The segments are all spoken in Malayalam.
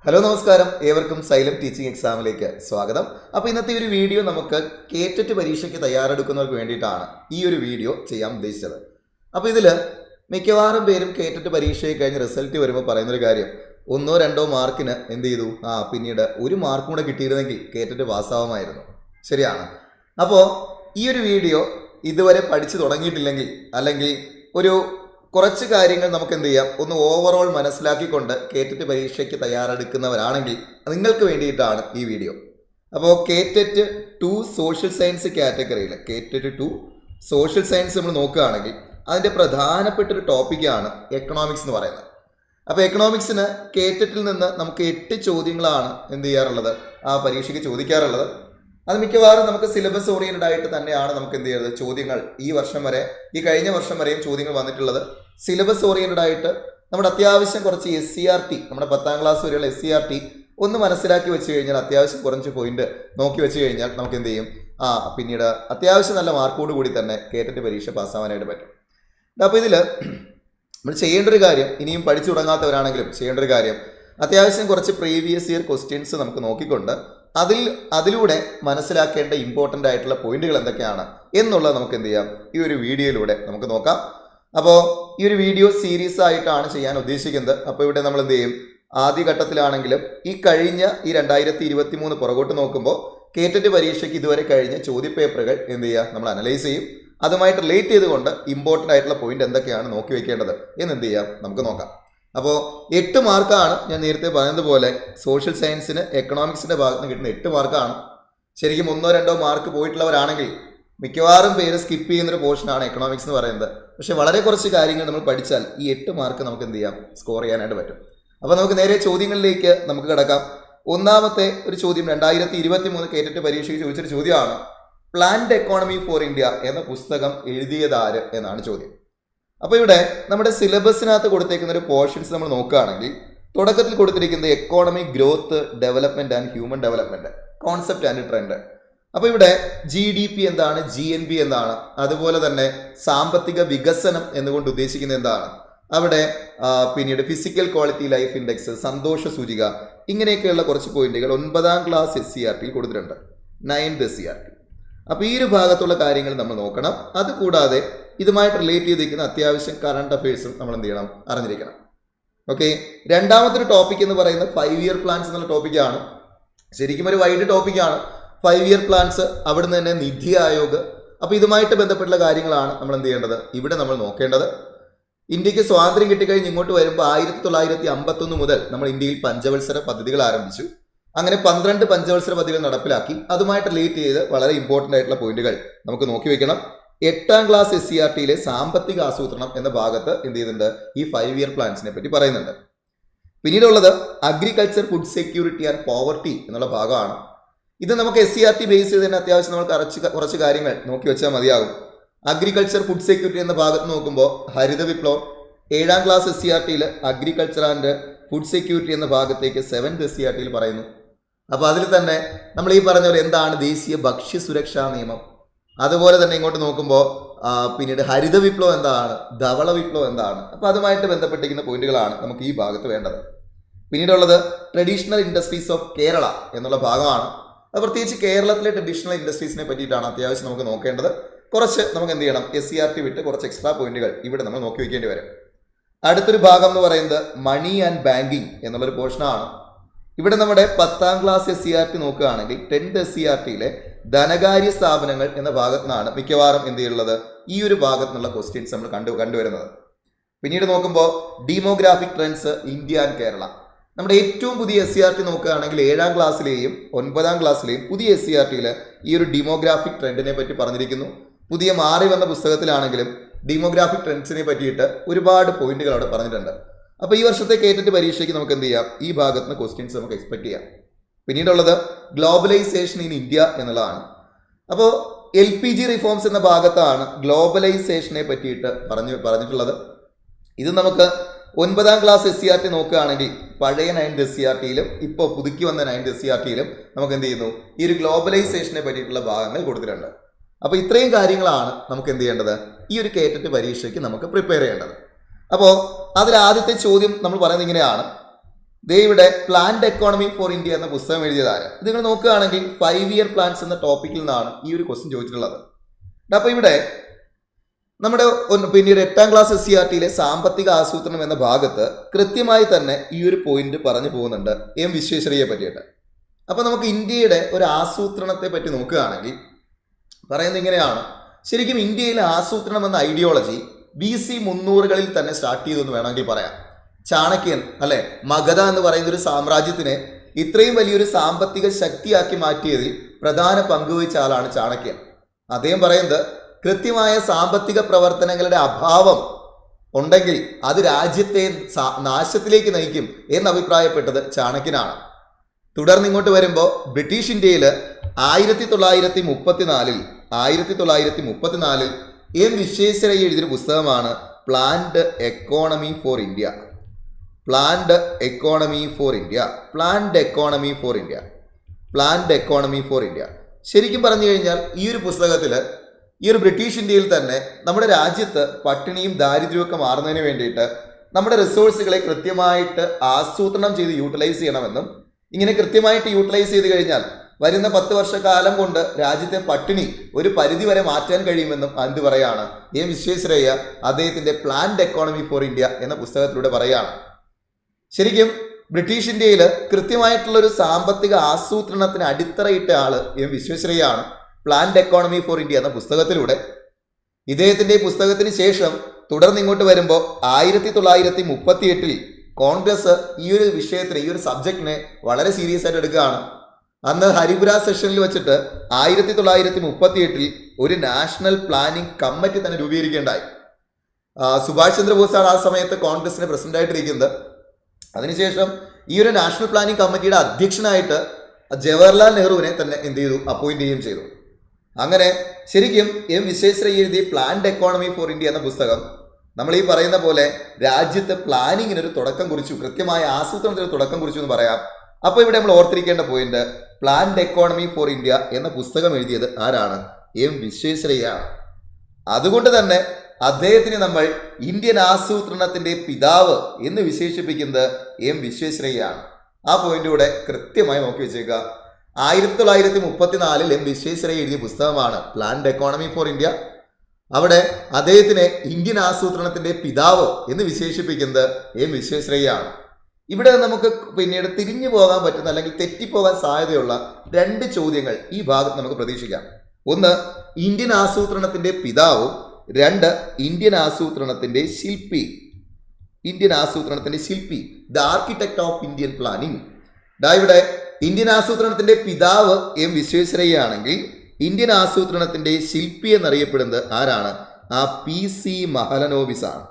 ഹലോ നമസ്കാരം, ഏവർക്കും സൈലം ടീച്ചിങ് എക്സാമിലേക്ക് സ്വാഗതം. അപ്പോൾ ഇന്നത്തെ ഒരു വീഡിയോ നമുക്ക് കേറ്ററ്റ് പരീക്ഷയ്ക്ക് തയ്യാറെടുക്കുന്നവർക്ക് വേണ്ടിയിട്ടാണ് ഈ ഒരു വീഡിയോ ചെയ്യാൻ ഉദ്ദേശിച്ചത്. അപ്പോൾ ഇതിൽ മിക്കവാറും പേരും കേറ്ററ്റ് പരീക്ഷയെ കഴിഞ്ഞ് റിസൾട്ട് വരുമ്പോൾ പറയുന്നൊരു കാര്യം, 1-2 മാർക്കിന് എന്ത് ചെയ്തു, പിന്നീട് 1 മാർക്കും കൂടെ കിട്ടിയിരുന്നെങ്കിൽ കേറ്ററ്റ് പാസ്സാവുമായിരുന്നു. ശരിയാണ്. അപ്പോൾ ഈ ഒരു വീഡിയോ ഇതുവരെ പഠിച്ചു തുടങ്ങിയിട്ടില്ലെങ്കിൽ, അല്ലെങ്കിൽ കുറച്ച് കാര്യങ്ങൾ നമുക്ക് എന്ത് ചെയ്യാം, ഒന്ന് ഓവറോൾ മനസ്സിലാക്കിക്കൊണ്ട് കേറ്ററ്റ് പരീക്ഷയ്ക്ക് തയ്യാറെടുക്കുന്നവരാണെങ്കിൽ നിങ്ങൾക്ക് വേണ്ടിയിട്ടാണ് ഈ വീഡിയോ. അപ്പോൾ കേറ്ററ്റ് 2 സോഷ്യൽ സയൻസ് കാറ്റഗറിയിൽ കേറ്ററ്റ് 2 സോഷ്യൽ സയൻസ് നമ്മൾ നോക്കുകയാണെങ്കിൽ അതിൻ്റെ പ്രധാനപ്പെട്ടൊരു ടോപ്പിക്കാണ് എക്കണോമിക്സ് എന്ന് പറയുന്നത്. അപ്പോൾ എക്കണോമിക്സിന് കേറ്ററ്റിൽ നിന്ന് നമുക്ക് 8 ചോദ്യങ്ങളാണ് എന്ത് ചെയ്യാറുള്ളത്, ആ പരീക്ഷയ്ക്ക് ചോദിക്കാറുള്ളത്. അത് മിക്കവാറും നമുക്ക് സിലബസ് ഓറിയൻറ്റഡ് ആയിട്ട് തന്നെയാണ് നമുക്ക് എന്ത് ചെയ്യുന്നത്, ചോദ്യങ്ങൾ ഈ കഴിഞ്ഞ വർഷം വരെയും ചോദ്യങ്ങൾ വന്നിട്ടുള്ളത് സിലബസ് ഓറിയൻറ്റഡ് ആയിട്ട്. നമ്മുടെ അത്യാവശ്യം കുറച്ച് SCRT, നമ്മുടെ 10ാം ക്ലാസ് വരെയുള്ള SCRT ഒന്ന് മനസ്സിലാക്കി വെച്ച് കഴിഞ്ഞാൽ, അത്യാവശ്യം കുറച്ച് പോയിന്റ് നോക്കി വെച്ച് കഴിഞ്ഞാൽ നമുക്ക് എന്ത് ചെയ്യും, പിന്നീട് അത്യാവശ്യം നല്ല മാർക്കോട് കൂടി തന്നെ കേറ്ററ്റ് പരീക്ഷ പാസ്സാവാനായിട്ട് പറ്റും. അപ്പോൾ ഇതിൽ നമ്മൾ ചെയ്യേണ്ട ഒരു കാര്യം, ഇനിയും പഠിച്ചു തുടങ്ങാത്തവരാണെങ്കിലും ചെയ്യേണ്ട ഒരു കാര്യം, അത്യാവശ്യം കുറച്ച് പ്രീവിയസ് ഇയർ ക്വസ്റ്റ്യൻസ് നമുക്ക് നോക്കിക്കൊണ്ട് അതിലൂടെ മനസ്സിലാക്കേണ്ട ഇമ്പോർട്ടൻ്റ് ആയിട്ടുള്ള പോയിന്റുകൾ എന്തൊക്കെയാണ് എന്നുള്ളത് നമുക്ക് എന്ത് ചെയ്യാം, ഈ ഒരു വീഡിയോയിലൂടെ നമുക്ക് നോക്കാം. അപ്പോൾ ഈ ഒരു വീഡിയോ സീരീസ് ആയിട്ടാണ് ചെയ്യാൻ ഉദ്ദേശിക്കുന്നത്. അപ്പോൾ ഇവിടെ നമ്മൾ എന്ത് ചെയ്യും, ആദ്യഘട്ടത്തിലാണെങ്കിലും ഈ കഴിഞ്ഞ 2023 പുറകോട്ട് നോക്കുമ്പോൾ കേറ്ററ്റ് പരീക്ഷയ്ക്ക് ഇതുവരെ കഴിഞ്ഞ ചോദ്യപേപ്പറുകൾ എന്ത് ചെയ്യുക, നമ്മൾ അനലൈസ് ചെയ്യും. അതുമായിട്ട് റിലേറ്റ് ചെയ്തുകൊണ്ട് ഇമ്പോർട്ടൻ്റ് ആയിട്ടുള്ള പോയിന്റ് എന്തൊക്കെയാണ് നോക്കി വെക്കേണ്ടത് എന്ന് എന്ത് ചെയ്യാം, നമുക്ക് നോക്കാം. അപ്പോൾ 8 മാർക്കാണ് ഞാൻ നേരത്തെ പറഞ്ഞതുപോലെ സോഷ്യൽ സയൻസിന് എക്കണോമിക്സിൻ്റെ ഭാഗത്ത് നിന്ന് കിട്ടുന്ന 8 മാർക്കാണ്. ശരിക്കും 1-2 മാർക്ക് പോയിട്ടുള്ളവരാണെങ്കിൽ മിക്കവാറും പേര് സ്കിപ്പ് ചെയ്യുന്നൊരു പോർഷനാണ് എക്കണോമിക്സ് എന്ന് പറയുന്നത്. പക്ഷെ വളരെ കുറച്ച് കാര്യങ്ങൾ നമ്മൾ പഠിച്ചാൽ ഈ 8 മാർക്ക് നമുക്ക് എന്ത് ചെയ്യാം, സ്കോർ ചെയ്യാനായിട്ട് പറ്റും. അപ്പോൾ നമുക്ക് നേരെ ചോദ്യങ്ങളിലേക്ക് നമുക്ക് കിടക്കാം. ഒന്നാമത്തെ ഒരു ചോദ്യം 2023 കേറ്ററ്റ് പരീക്ഷയ്ക്ക് ചോദിച്ചൊരു ചോദ്യമാണ്, പ്ലാൻഡ് എക്കോണമി ഫോർ ഇന്ത്യ എന്ന പുസ്തകം എഴുതിയതാര് എന്നാണ് ചോദ്യം. അപ്പോൾ ഇവിടെ നമ്മുടെ സിലബസിനകത്ത് കൊടുത്തേക്കുന്ന ഒരു പോർഷൻസ് നമ്മൾ നോക്കുകയാണെങ്കിൽ തുടക്കത്തിൽ കൊടുത്തിരിക്കുന്നത് economic growth, development and human development, concept and trend. അപ്പോൾ ഇവിടെ GDP എന്താണ്, GNP എന്താണ്, അതുപോലെ തന്നെ സാമ്പത്തിക വികസനം എന്നുകൊണ്ട് ഉദ്ദേശിക്കുന്നത് എന്താണ്, അവിടെ പിന്നീട് ഫിസിക്കൽ ക്വാളിറ്റി ലൈഫ് ഇൻഡെക്സ്, സന്തോഷ സൂചിക, ഇങ്ങനെയൊക്കെയുള്ള കുറച്ച് പോയിന്റുകൾ 9ാം ക്ലാസ് SCRT കൊടുത്തിട്ടുണ്ട്, 9th SCRT. അപ്പോൾ ഈ ഒരു ഭാഗത്തുള്ള കാര്യങ്ങൾ നമ്മൾ നോക്കണം. അതുകൂടാതെ ഇതുമായിട്ട് റിലേറ്റ് ചെയ്തിരിക്കുന്ന അത്യാവശ്യം കറണ്ട് അഫയേഴ്സും നമ്മൾ എന്ത് ചെയ്യണം, അറിഞ്ഞിരിക്കണം. ഓക്കെ. രണ്ടാമത്തെ ഒരു ടോപ്പിക് എന്ന് പറയുന്നത് 5 ഇയർ പ്ലാൻസ് എന്നുള്ള ടോപ്പിക്കാണ്. ശരിക്കും ഒരു വൈഡ് ടോപ്പിക്കാണ് 5 ഇയർ പ്ലാൻസ്. അവിടുന്ന് തന്നെ നിധി ആയോഗ്. അപ്പോൾ ഇതുമായിട്ട് ബന്ധപ്പെട്ടുള്ള കാര്യങ്ങളാണ് നമ്മൾ എന്ത് ചെയ്യേണ്ടത്, ഇവിടെ നമ്മൾ നോക്കേണ്ടത്. ഇന്ത്യക്ക് സ്വാതന്ത്ര്യം കിട്ടിക്കഴിഞ്ഞ് ഇങ്ങോട്ട് വരുമ്പോൾ 1951 മുതൽ നമ്മൾ ഇന്ത്യയിൽ പഞ്ചവത്സര പദ്ധതികൾ ആരംഭിച്ചു. അങ്ങനെ 12 പഞ്ചവത്സര പദ്ധതികൾ നടപ്പിലാക്കി. അതുമായിട്ട് റിലേറ്റ് ചെയ്ത് വളരെ ഇമ്പോർട്ടൻ്റ് ആയിട്ടുള്ള പോയിന്റുകൾ നമുക്ക് നോക്കി വെക്കണം. 8ാം ക്ലാസ് SCRTയിലെ സാമ്പത്തിക ആസൂത്രണം എന്ന ഭാഗത്ത് എന്ത് ചെയ്യുന്നുണ്ട്, ഈ 5 ഇയർ പ്ലാൻസിനെ പറ്റി പറയുന്നുണ്ട്. പിന്നീടുള്ളത് agriculture, food security and poverty എന്നുള്ള ഭാഗമാണ്. ഇത് നമുക്ക് SCRT ബേസ് ചെയ്ത് തന്നെ അത്യാവശ്യം നമ്മൾ കുറച്ച് കാര്യങ്ങൾ നോക്കി വെച്ചാൽ മതിയാകും. അഗ്രികൾച്ചർ, ഫുഡ് സെക്യൂരിറ്റി എന്ന ഭാഗത്ത് നോക്കുമ്പോൾ ഹരിത വിപ്ലവം, 7ാം ക്ലാസ് SCRTയിൽ അഗ്രികൾച്ചർ ആൻഡ് ഫുഡ് സെക്യൂരിറ്റി എന്ന ഭാഗത്തേക്ക് 7th SCRTയിൽ പറയുന്നു. അപ്പോൾ അതിൽ തന്നെ നമ്മൾ ഈ പറഞ്ഞ പോലെ എന്താണ് ദേശീയ ഭക്ഷ്യ സുരക്ഷാ നിയമം, അതുപോലെ തന്നെ ഇങ്ങോട്ട് നോക്കുമ്പോൾ പിന്നീട് ഹരിത വിപ്ലവം എന്താണ്, ധവള വിപ്ലവം എന്താണ്. അപ്പോൾ അതുമായിട്ട് ബന്ധപ്പെട്ടിരിക്കുന്ന പോയിന്റുകളാണ് നമുക്ക് ഈ ഭാഗത്ത് വേണ്ടത്. പിന്നീടുള്ളത് ട്രഡീഷണൽ ഇൻഡസ്ട്രീസ് ഓഫ് കേരള എന്നുള്ള ഭാഗമാണ്. അത് പ്രത്യേകിച്ച് കേരളത്തിലെ ട്രഡീഷണൽ ഇൻഡസ്ട്രീസിനെ പറ്റിയിട്ടാണ് അത്യാവശ്യം നമുക്ക് നോക്കേണ്ടത്. കുറച്ച് നമുക്ക് എന്ത് ചെയ്യണം, SCRT വിട്ട് കുറച്ച് എക്സ്ട്രാ പോയിന്റുകൾ ഇവിടെ നമ്മൾ നോക്കി വയ്ക്കേണ്ടി വരും. അടുത്തൊരു ഭാഗം എന്ന് പറയുന്നത് മണി ആൻഡ് ബാങ്കിങ് എന്നുള്ളൊരു പോർഷനാണ്. ഇവിടെ നമ്മുടെ 10ാം ക്ലാസ് SCRT നോക്കുകയാണെങ്കിൽ 10th SCRTയിലെ ധനകാര്യ സ്ഥാപനങ്ങൾ എന്ന ഭാഗത്തു നിന്നാണ് മിക്കവാറും എന്ത് ചെയ്യുള്ളത്, ഈ ഒരു ഭാഗത്തു നിന്നുള്ള ക്വസ്റ്റ്യൻസ് നമ്മൾ കണ്ടുവരുന്നത്. പിന്നീട് നോക്കുമ്പോൾ demographic trends, India and Kerala. നമ്മുടെ ഏറ്റവും പുതിയ SCRT നോക്കുകയാണെങ്കിൽ 7ാം ക്ലാസ്സിലെയും 9ാം ക്ലാസ്സിലെയും പുതിയ SCRTയിൽ ഈ ഒരു ഡീമോഗ്രാഫിക് ട്രെൻഡിനെ പറ്റി പറഞ്ഞിരിക്കുന്നു. പുതിയ മാറി വന്ന പുസ്തകത്തിലാണെങ്കിലും ഡീമോഗ്രാഫിക് ട്രെൻഡ്സിനെ പറ്റിയിട്ട് ഒരുപാട് പോയിന്റുകൾ അവിടെ പറഞ്ഞിട്ടുണ്ട്. അപ്പോൾ ഈ വർഷത്തെ കേറ്ററ്റ് പരീക്ഷയ്ക്ക് നമുക്ക് എന്ത് ചെയ്യാം, ഈ ഭാഗത്ത് നിന്ന് ക്വസ്റ്റ്യൻസ് നമുക്ക് എക്സ്പെക്ട് ചെയ്യാം. പിന്നീടുള്ളത് ഗ്ലോബലൈസേഷൻ ഇൻ ഇന്ത്യ എന്നുള്ളതാണ്. അപ്പോൾ LPG റിഫോംസ് എന്ന ഭാഗത്താണ് ഗ്ലോബലൈസേഷനെ പറ്റിയിട്ട് പറഞ്ഞിട്ടുള്ളത്. ഇത് നമുക്ക് 9ാം ക്ലാസ് SCRT നോക്കുകയാണെങ്കിൽ പഴയ 9th SCRTയിലും ഇപ്പോൾ പുതുക്കി വന്ന 9th SCRTയിലും നമുക്ക് എന്ത് ചെയ്യുന്നു, ഈ ഒരു ഗ്ലോബലൈസേഷനെ പറ്റിയിട്ടുള്ള ഭാഗങ്ങൾ കൊടുത്തിട്ടുണ്ട്. അപ്പോൾ ഇത്രയും കാര്യങ്ങളാണ് നമുക്ക് എന്ത് ചെയ്യേണ്ടത്, ഈ ഒരു കേറ്ററ്റ് പരീക്ഷയ്ക്ക് നമുക്ക് പ്രിപ്പയർ ചെയ്യേണ്ടത്. അപ്പോൾ അതിൽ ആദ്യത്തെ ചോദ്യം നമ്മൾ പറയുന്നത് ഇങ്ങനെയാണ്, ദേ ഇവിടെ പ്ലാൻഡ് എക്കോണമി ഫോർ ഇന്ത്യ എന്ന പുസ്തകം എഴുതിയതാര്? ഇത് നിങ്ങൾ നോക്കുകയാണെങ്കിൽ 5 ഇയർ പ്ലാൻസ് എന്ന ടോപ്പിക്കിൽ നിന്നാണ് ഈ ഒരു ക്വസ്റ്റ്യൻ ചോദിച്ചിട്ടുള്ളത്. അപ്പോൾ ഇവിടെ നമ്മുടെ പിന്നീട് 8ാം ക്ലാസ് SCRTയിലെ സാമ്പത്തിക ആസൂത്രണം എന്ന ഭാഗത്ത് കൃത്യമായി തന്നെ ഈ ഒരു പോയിന്റ് പറഞ്ഞു പോകുന്നുണ്ട് എം വിശ്വേശ്വരയ്യയെ പറ്റിയിട്ട്. അപ്പോൾ നമുക്ക് ഇന്ത്യയുടെ ഒരു ആസൂത്രണത്തെ പറ്റി നോക്കുകയാണെങ്കിൽ പറയുന്നത് ഇങ്ങനെയാണ്. ശരിക്കും ഇന്ത്യയിലെ ആസൂത്രണം എന്ന ഐഡിയോളജി BC 300കളിൽ തന്നെ സ്റ്റാർട്ട് ചെയ്തെന്ന് വേണമെങ്കിൽ പറയാം. ചാണക്യൻ അല്ലെ, മഗധ എന്ന് പറയുന്ന ഒരു സാമ്രാജ്യത്തിനെ ഇത്രയും വലിയൊരു സാമ്പത്തിക ശക്തിയാക്കി മാറ്റിയതിൽ പ്രധാന പങ്കുവഹിച്ച ആളാണ് ചാണക്യൻ. അദ്ദേഹം പറയുന്നത് കൃത്യമായ സാമ്പത്തിക പ്രവർത്തനങ്ങളുടെ അഭാവം ഉണ്ടെങ്കിൽ അത് രാജ്യത്തെ നാശത്തിലേക്ക് നയിക്കും എന്ന് അഭിപ്രായപ്പെട്ടത് ചാണക്യനാണ്. തുടർന്ന് ഇങ്ങോട്ട് വരുമ്പോൾ ബ്രിട്ടീഷ് ഇന്ത്യയിൽ 1934 എം വിശ്വേശ്വരയ്യ എഴുതിയൊരു പുസ്തകമാണ് planned economy for India. Planned economy for India, planned economy for India, planned economy for India. ശരിക്കും പറഞ്ഞു കഴിഞ്ഞാൽ ഈ ഒരു പുസ്തകത്തിൽ ഈ ഒരു ബ്രിട്ടീഷ് ഇന്ത്യയിൽ തന്നെ നമ്മുടെ രാജ്യത്ത് പട്ടിണിയും ദാരിദ്ര്യമൊക്കെ മാറുന്നതിന് വേണ്ടിയിട്ട് നമ്മുടെ റിസോഴ്സുകളെ കൃത്യമായിട്ട് ആസൂത്രണം ചെയ്ത് യൂട്ടിലൈസ് ചെയ്യണമെന്നും ഇങ്ങനെ കൃത്യമായിട്ട് യൂട്ടിലൈസ് ചെയ്ത് കഴിഞ്ഞാൽ വരുന്ന 10 വർഷക്കാലം കൊണ്ട് രാജ്യത്തെ പട്ടിണി ഒരു പരിധി വരെ മാറ്റാൻ കഴിയുമെന്നും എന്ത് പറയാണ് എം വിശ്വേശ്വരയ്യ അദ്ദേഹത്തിന്റെ പ്ലാൻഡ് എക്കോണമി ഫോർ ഇന്ത്യ എന്ന പുസ്തകത്തിലൂടെ പറയാണ്. ശരിക്കും ബ്രിട്ടീഷ് ഇന്ത്യയിൽ കൃത്യമായിട്ടുള്ളൊരു സാമ്പത്തിക ആസൂത്രണത്തിന് അടിത്തറയിട്ട ആള് എം വിശ്വേശ്വരയ്യാണ്. പ്ലാൻഡ് എക്കോണമി ഫോർ ഇന്ത്യ എന്ന പുസ്തകത്തിലൂടെ ഇദ്ദേഹത്തിന്റെ പുസ്തകത്തിന് ശേഷം തുടർന്ന് ഇങ്ങോട്ട് വരുമ്പോൾ 1938 കോൺഗ്രസ് ഈ ഒരു വിഷയത്തിന്, ഈ ഒരു സബ്ജക്റ്റിനെ വളരെ സീരിയസ് ആയിട്ട് എടുക്കുകയാണ്. അന്ന് ഹരിപുര സെഷനിൽ വെച്ചിട്ട് 1938 ഒരു നാഷണൽ പ്ലാനിംഗ് കമ്മിറ്റി തന്നെ രൂപീകരിക്കേണ്ടായി. സുഭാഷ് ചന്ദ്രബോസാണ് ആ സമയത്ത് കോൺഗ്രസിന്റെ പ്രസിഡന്റ് ആയിട്ടിരിക്കുന്നത്. അതിനുശേഷം ഈ ഒരു നാഷണൽ പ്ലാനിംഗ് കമ്മിറ്റിയുടെ അധ്യക്ഷനായിട്ട് ജവഹർലാൽ നെഹ്റുവിനെ തന്നെ എന്ത് ചെയ്തു, അപ്പോയിന്റ് ചെയ്യുകയും ചെയ്തു. അങ്ങനെ ശരിക്കും എം വിശ്വേശ്വരയ്യ എഴുതിയ പ്ലാൻഡ് എക്കോണമി ഫോർ ഇന്ത്യ എന്ന പുസ്തകം നമ്മൾ ഈ പറയുന്ന പോലെ രാജ്യത്ത് പ്ലാനിങ്ങിനൊരു തുടക്കം കുറിച്ചു, കൃത്യമായ ആസൂത്രണത്തിന് തുടക്കം കുറിച്ചു എന്ന് പറയാം. അപ്പോൾ ഇവിടെ നമ്മൾ ഓർത്തിരിക്കേണ്ട point, planned economy for India എന്ന പുസ്തകം എഴുതിയത് ആരാണ്? എം വിശ്വേശ്വരയ്യയാണ്. അതുകൊണ്ട് തന്നെ അദ്ദേഹത്തിന് നമ്മൾ ഇന്ത്യൻ ആസൂത്രണത്തിന്റെ പിതാവ് എന്ന് വിശേഷിപ്പിക്കുന്നത് എം വിശ്വേശ്വരയ്യയാണ്. ആ പോയിന്റിലൂടെ കൃത്യമായി നോക്കി വെച്ചേക്കുക. 1934 എം വിശ്വേശ്വരയ്യ എഴുതിയ പുസ്തകമാണ് പ്ലാൻഡ് എക്കോണമി ഫോർ ഇന്ത്യ. അവിടെ അദ്ദേഹത്തിനെ ഇന്ത്യൻ ആസൂത്രണത്തിന്റെ പിതാവ് എന്ന് വിശേഷിപ്പിക്കുന്നത് എം വിശ്വേശ്വരയ്യയാണ്. ഇവിടെ നമുക്ക് പിന്നീട് തിരിഞ്ഞു പോകാൻ പറ്റുന്ന അല്ലെങ്കിൽ തെറ്റിപ്പോകാൻ സാധ്യതയുള്ള 2 ചോദ്യങ്ങൾ ഈ ഭാഗത്ത് നമുക്ക് പ്രതീക്ഷിക്കാം. ഒന്ന്, ഇന്ത്യൻ ആസൂത്രണത്തിന്റെ പിതാവും 2 ഇന്ത്യൻ ആസൂത്രണത്തിന്റെ ശില്പി. ഇന്ത്യൻ ആസൂത്രണത്തിന്റെ ശില്പി, the architect of Indian planning. ഇവിടെ ഇന്ത്യൻ ആസൂത്രണത്തിന്റെ പിതാവ് എം വിശ്വേശ്വരയ്യ ആണെങ്കിൽ ഇന്ത്യൻ ആസൂത്രണത്തിന്റെ ശില്പി എന്നറിയപ്പെടുന്നത് ആരാണ്? ആ PC മഹലനോബിസ് ആണ്.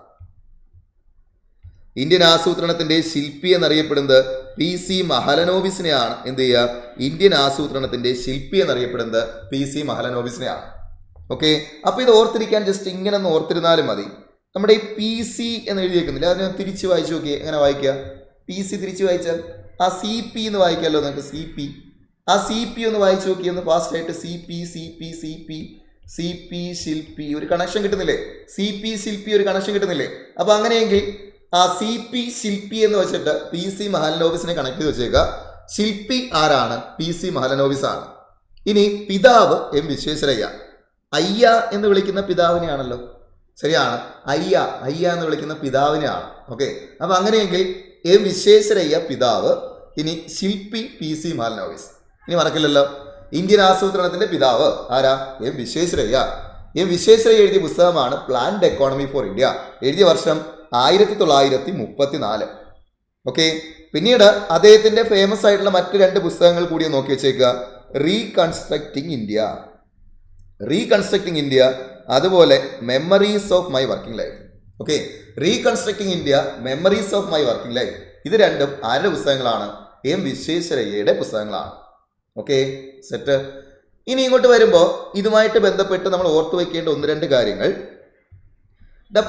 ഇന്ത്യൻ ആസൂത്രണത്തിന്റെ ശില്പി എന്നറിയപ്പെടുന്നത് PC മഹലനോബിസിനെയാണ്. എന്ത് ചെയ്യുക? ഇന്ത്യൻ ആസൂത്രണത്തിന്റെ ശില്പി എന്നറിയപ്പെടുന്നത് PC മഹലനോബിസിനെയാണ്. ഓക്കെ, അപ്പൊ ഇത് ഓർത്തിരിക്കാൻ ജസ്റ്റ് ഇങ്ങനെ ഒന്ന് ഓർത്തിരുന്നാലും മതി. നമ്മുടെ ഈ PC എന്ന് എഴുതിയേക്കുന്നില്ല, അതിനെ തിരിച്ച് വായിച്ചു നോക്കിയേ. എങ്ങനെ വായിക്കുക? PC തിരിച്ച് വായിച്ചാൽ ആ CP എന്ന് വായിക്കാമല്ലോ നിങ്ങൾക്ക്. CP, ആ CP ഒന്ന് വായിച്ചു നോക്കി, ഒന്ന് ഫാസ്റ്റ് ആയിട്ട്. CP ശില്പി, ഒരു കണക്ഷൻ കിട്ടുന്നില്ലേ? CP ശില്പി, ഒരു കണക്ഷൻ കിട്ടുന്നില്ലേ? അപ്പൊ അങ്ങനെയെങ്കിൽ ആ CP ശില്പി എന്ന് വെച്ചിട്ട് PC മഹലനോബിസിനെ കണക്ട് ചെയ്ത് വെച്ചേക്കുക. ശില്പി ആരാണ്? PC മഹലനോബിസ് ആണ്. ഇനി പിതാവ് എം വിശ്വേശ്വരയ്യ. അയ്യ എന്ന് വിളിക്കുന്ന പിതാവിനെയാണല്ലോ, ശരിയാണ്. അയ്യ എന്ന് വിളിക്കുന്ന പിതാവിനെയാണ്. ഓക്കെ, അപ്പൊ അങ്ങനെയെങ്കിൽ എം വിശ്വേശ്വരയ്യ പിതാവ്, ഇനി ശില്പി PC മഹലനോബിസ്. ഇനി മറക്കില്ലല്ലോ, ഇന്ത്യൻ ആസൂത്രണത്തിന്റെ പിതാവ് ആരാ? എം വിശ്വേശ്വരയ്യ. എം വിശ്വേശ്വരയ്യ എഴുതിയ പുസ്തകമാണ് പ്ലാൻഡ് എക്കോണമി ഫോർ ഇന്ത്യ. എഴുതിയ വർഷം 1934. ഓക്കെ, പിന്നീട് അദ്ദേഹത്തിന്റെ ഫേമസ് ആയിട്ടുള്ള മറ്റ് 2 പുസ്തകങ്ങൾ കൂടി നോക്കി വെച്ചേക്കുക. റീകൺസ്ട്രക്റ്റിംഗ് ഇന്ത്യ, അതുപോലെ memories of my working life. Okay, reconstructing India, memories of my working life, ഇത് രണ്ടും ആരുടെ പുസ്തകങ്ങളാണ്? എം വിശ്വേശ്വരയ്യയുടെ പുസ്തകങ്ങളാണ്. Okay, set. ഇനി ഇങ്ങോട്ട് വരുമ്പോൾ ഇതുമായിട്ട് ബന്ധപ്പെട്ട് നമ്മൾ ഓർത്തു വയ്ക്കേണ്ട 1-2 കാര്യങ്ങൾ.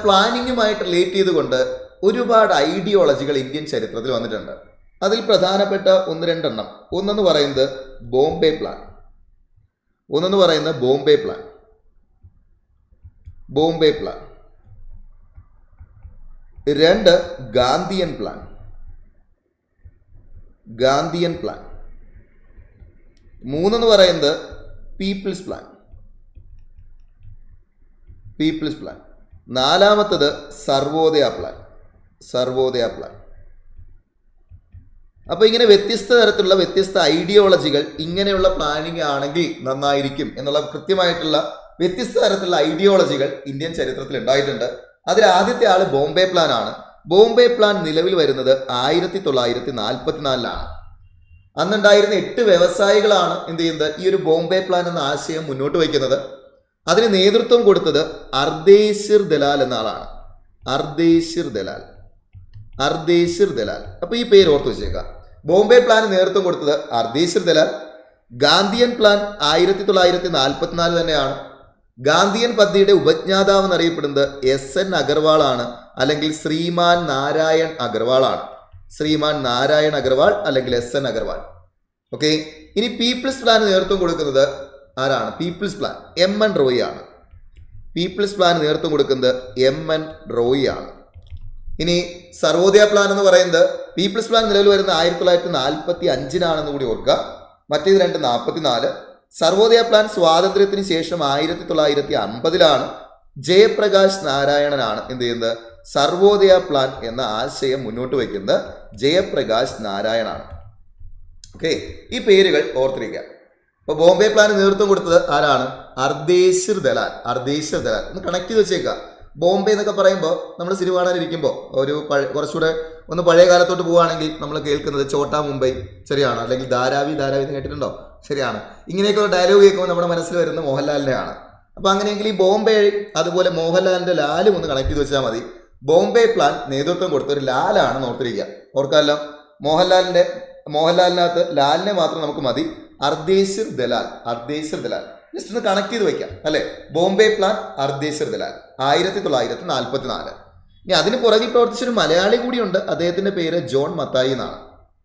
പ്ലാനിങ്ങുമായിട്ട് റിലേറ്റ് ചെയ്തുകൊണ്ട് ഒരുപാട് ഐഡിയോളജികൾ ഇന്ത്യൻ ചരിത്രത്തിൽ വന്നിട്ടുണ്ട്. അതിൽ പ്രധാനപ്പെട്ട 1-2 എണ്ണം. ഒന്നെന്ന് പറയുന്നത് Bombay plan. 2 Gandhian plan. Gandhian plan. 3 എന്ന് പറയുന്നത് പീപ്പിൾസ് പ്ലാൻ. 4 സർവോദയ പ്ലാൻ. അപ്പോൾ ഇങ്ങനെ വ്യത്യസ്ത തരത്തിലുള്ള വ്യത്യസ്ത ഐഡിയോളജികൾ ഇങ്ങനെയുള്ള പ്ലാനിങ് ആണെങ്കിൽ നന്നായിരിക്കും എന്നുള്ള കൃത്യമായിട്ടുള്ള വ്യത്യസ്ത തരത്തിലുള്ള ഐഡിയോളജികൾ ഇന്ത്യൻ ചരിത്രത്തിൽ ഉണ്ടായിട്ടുണ്ട്. അതിൽ ആദ്യത്തെ ആള് ബോംബെ പ്ലാൻ ആണ്. ബോംബെ പ്ലാൻ നിലവിൽ വരുന്നത് 1944 അന്നുണ്ടായിരുന്ന 8 വ്യവസായികളാണ് എന്ത് ചെയ്യുന്നത്, ഈ ഒരു ബോംബെ പ്ലാൻ എന്ന ആശയം മുന്നോട്ട് വയ്ക്കുന്നത്. അതിന് നേതൃത്വം കൊടുത്തത് അർദേശ്വർ ദലാൽ എന്ന ആളാണ്. അർദേശ്വർ ദലാൽ. അപ്പൊ ഈ പേര് ഓർത്ത് വെച്ചേക്കാം. ബോംബെ പ്ലാൻ നേതൃത്വം കൊടുത്തത് അർദേശ്വർ ദലാൽ. ഗാന്ധിയൻ പ്ലാൻ 1944 തന്നെയാണ്. ഗാന്ധിയൻ പദ്ധതിയുടെ ഉപജ്ഞാതാവ് എന്നറിയപ്പെടുന്നത് SN അഗർവാൾ ആണ്, അല്ലെങ്കിൽ ശ്രീമാൻ നാരായൺ അഗർവാൾ ആണ്. അല്ലെങ്കിൽ SN അഗർവാൾ. ഓക്കെ, ഇനി പീപ്പിൾസ് പ്ലാൻ നേതൃത്വം കൊടുക്കുന്നത് ആരാണ്? MN റോയി ആണ്. ഇനി സർവോദയ പ്ലാൻ എന്ന് പറയുന്നത്, പീപ്പിൾസ് പ്ലാൻ നിലവിൽ വരുന്ന 1945 കൂടി ഓർക്കുക. മറ്റേത് 1944. സർവോദയ പ്ലാൻ സ്വാതന്ത്ര്യത്തിന് ശേഷം 1950 ജയപ്രകാശ് നാരായണനാണ് എന്ത് ചെയ്യുന്നത്, സർവോദയ പ്ലാൻ എന്ന ആശയം മുന്നോട്ട് വയ്ക്കുന്നത് ജയപ്രകാശ് നാരായണാണ്. ഓക്കെ, ഈ പേരുകൾ ഓർത്തിരിക്കുക. അപ്പോൾ ബോംബെ പ്ലാൻ നേതൃത്വം കൊടുത്തത് ആരാണ്? അർദേശ്വർ ദലാൽ. ഒന്ന് കണക്ട് ചെയ്ത് വെച്ചേക്കുക. ബോംബെ എന്നൊക്കെ പറയുമ്പോൾ നമ്മൾ സിനിമ കാണാനിരിക്കുമ്പോൾ ഒരു കുറച്ചുകൂടെ ഒന്ന് പഴയ കാലത്തോട്ട് പോവുകയാണെങ്കിൽ നമ്മൾ കേൾക്കുന്നത് ചോട്ടാ മുംബൈ, ശരിയാണ്, അല്ലെങ്കിൽ ധാരാവി എന്ന് കേട്ടിട്ടുണ്ടോ? ശരിയാണ്. ഇങ്ങനെയൊക്കെയുള്ള ഡയലോഗ് കേൾക്കുമ്പോൾ നമ്മുടെ മനസ്സിൽ വരുന്ന മോഹൻലാലിൻ്റെ ആണ്. അപ്പോൾ അങ്ങനെയെങ്കിൽ ഈ ബോംബെ അതുപോലെ മോഹൻലാലിൻ്റെ ലാലും ഒന്ന് കണക്ട് ചെയ്ത് വെച്ചാൽ മതി. ബോംബെ പ്ലാൻ നേതൃത്വം കൊടുത്ത ഒരു ലാലാണ് ഓർത്തിരിക്കുക. ഓർക്കാമല്ലോ, മോഹൻലാലിനകത്ത് ലാലിനെ മാത്രം നമുക്ക് മതി. അർദേശ്വർ ദലാൽ. ജസ്റ്റ് ഒന്ന് കണക്ട് ചെയ്ത് വയ്ക്കാം അല്ലെ. ബോംബെ പ്ലാൻ, അർദേശ്വർ ദലാൽ, 1944. ഇനി അതിന് പുറകിൽ പ്രവർത്തിച്ചൊരു മലയാളി കൂടിയുണ്ട്. അദ്ദേഹത്തിന്റെ പേര് ജോൺ മത്തായി എന്നാണ്.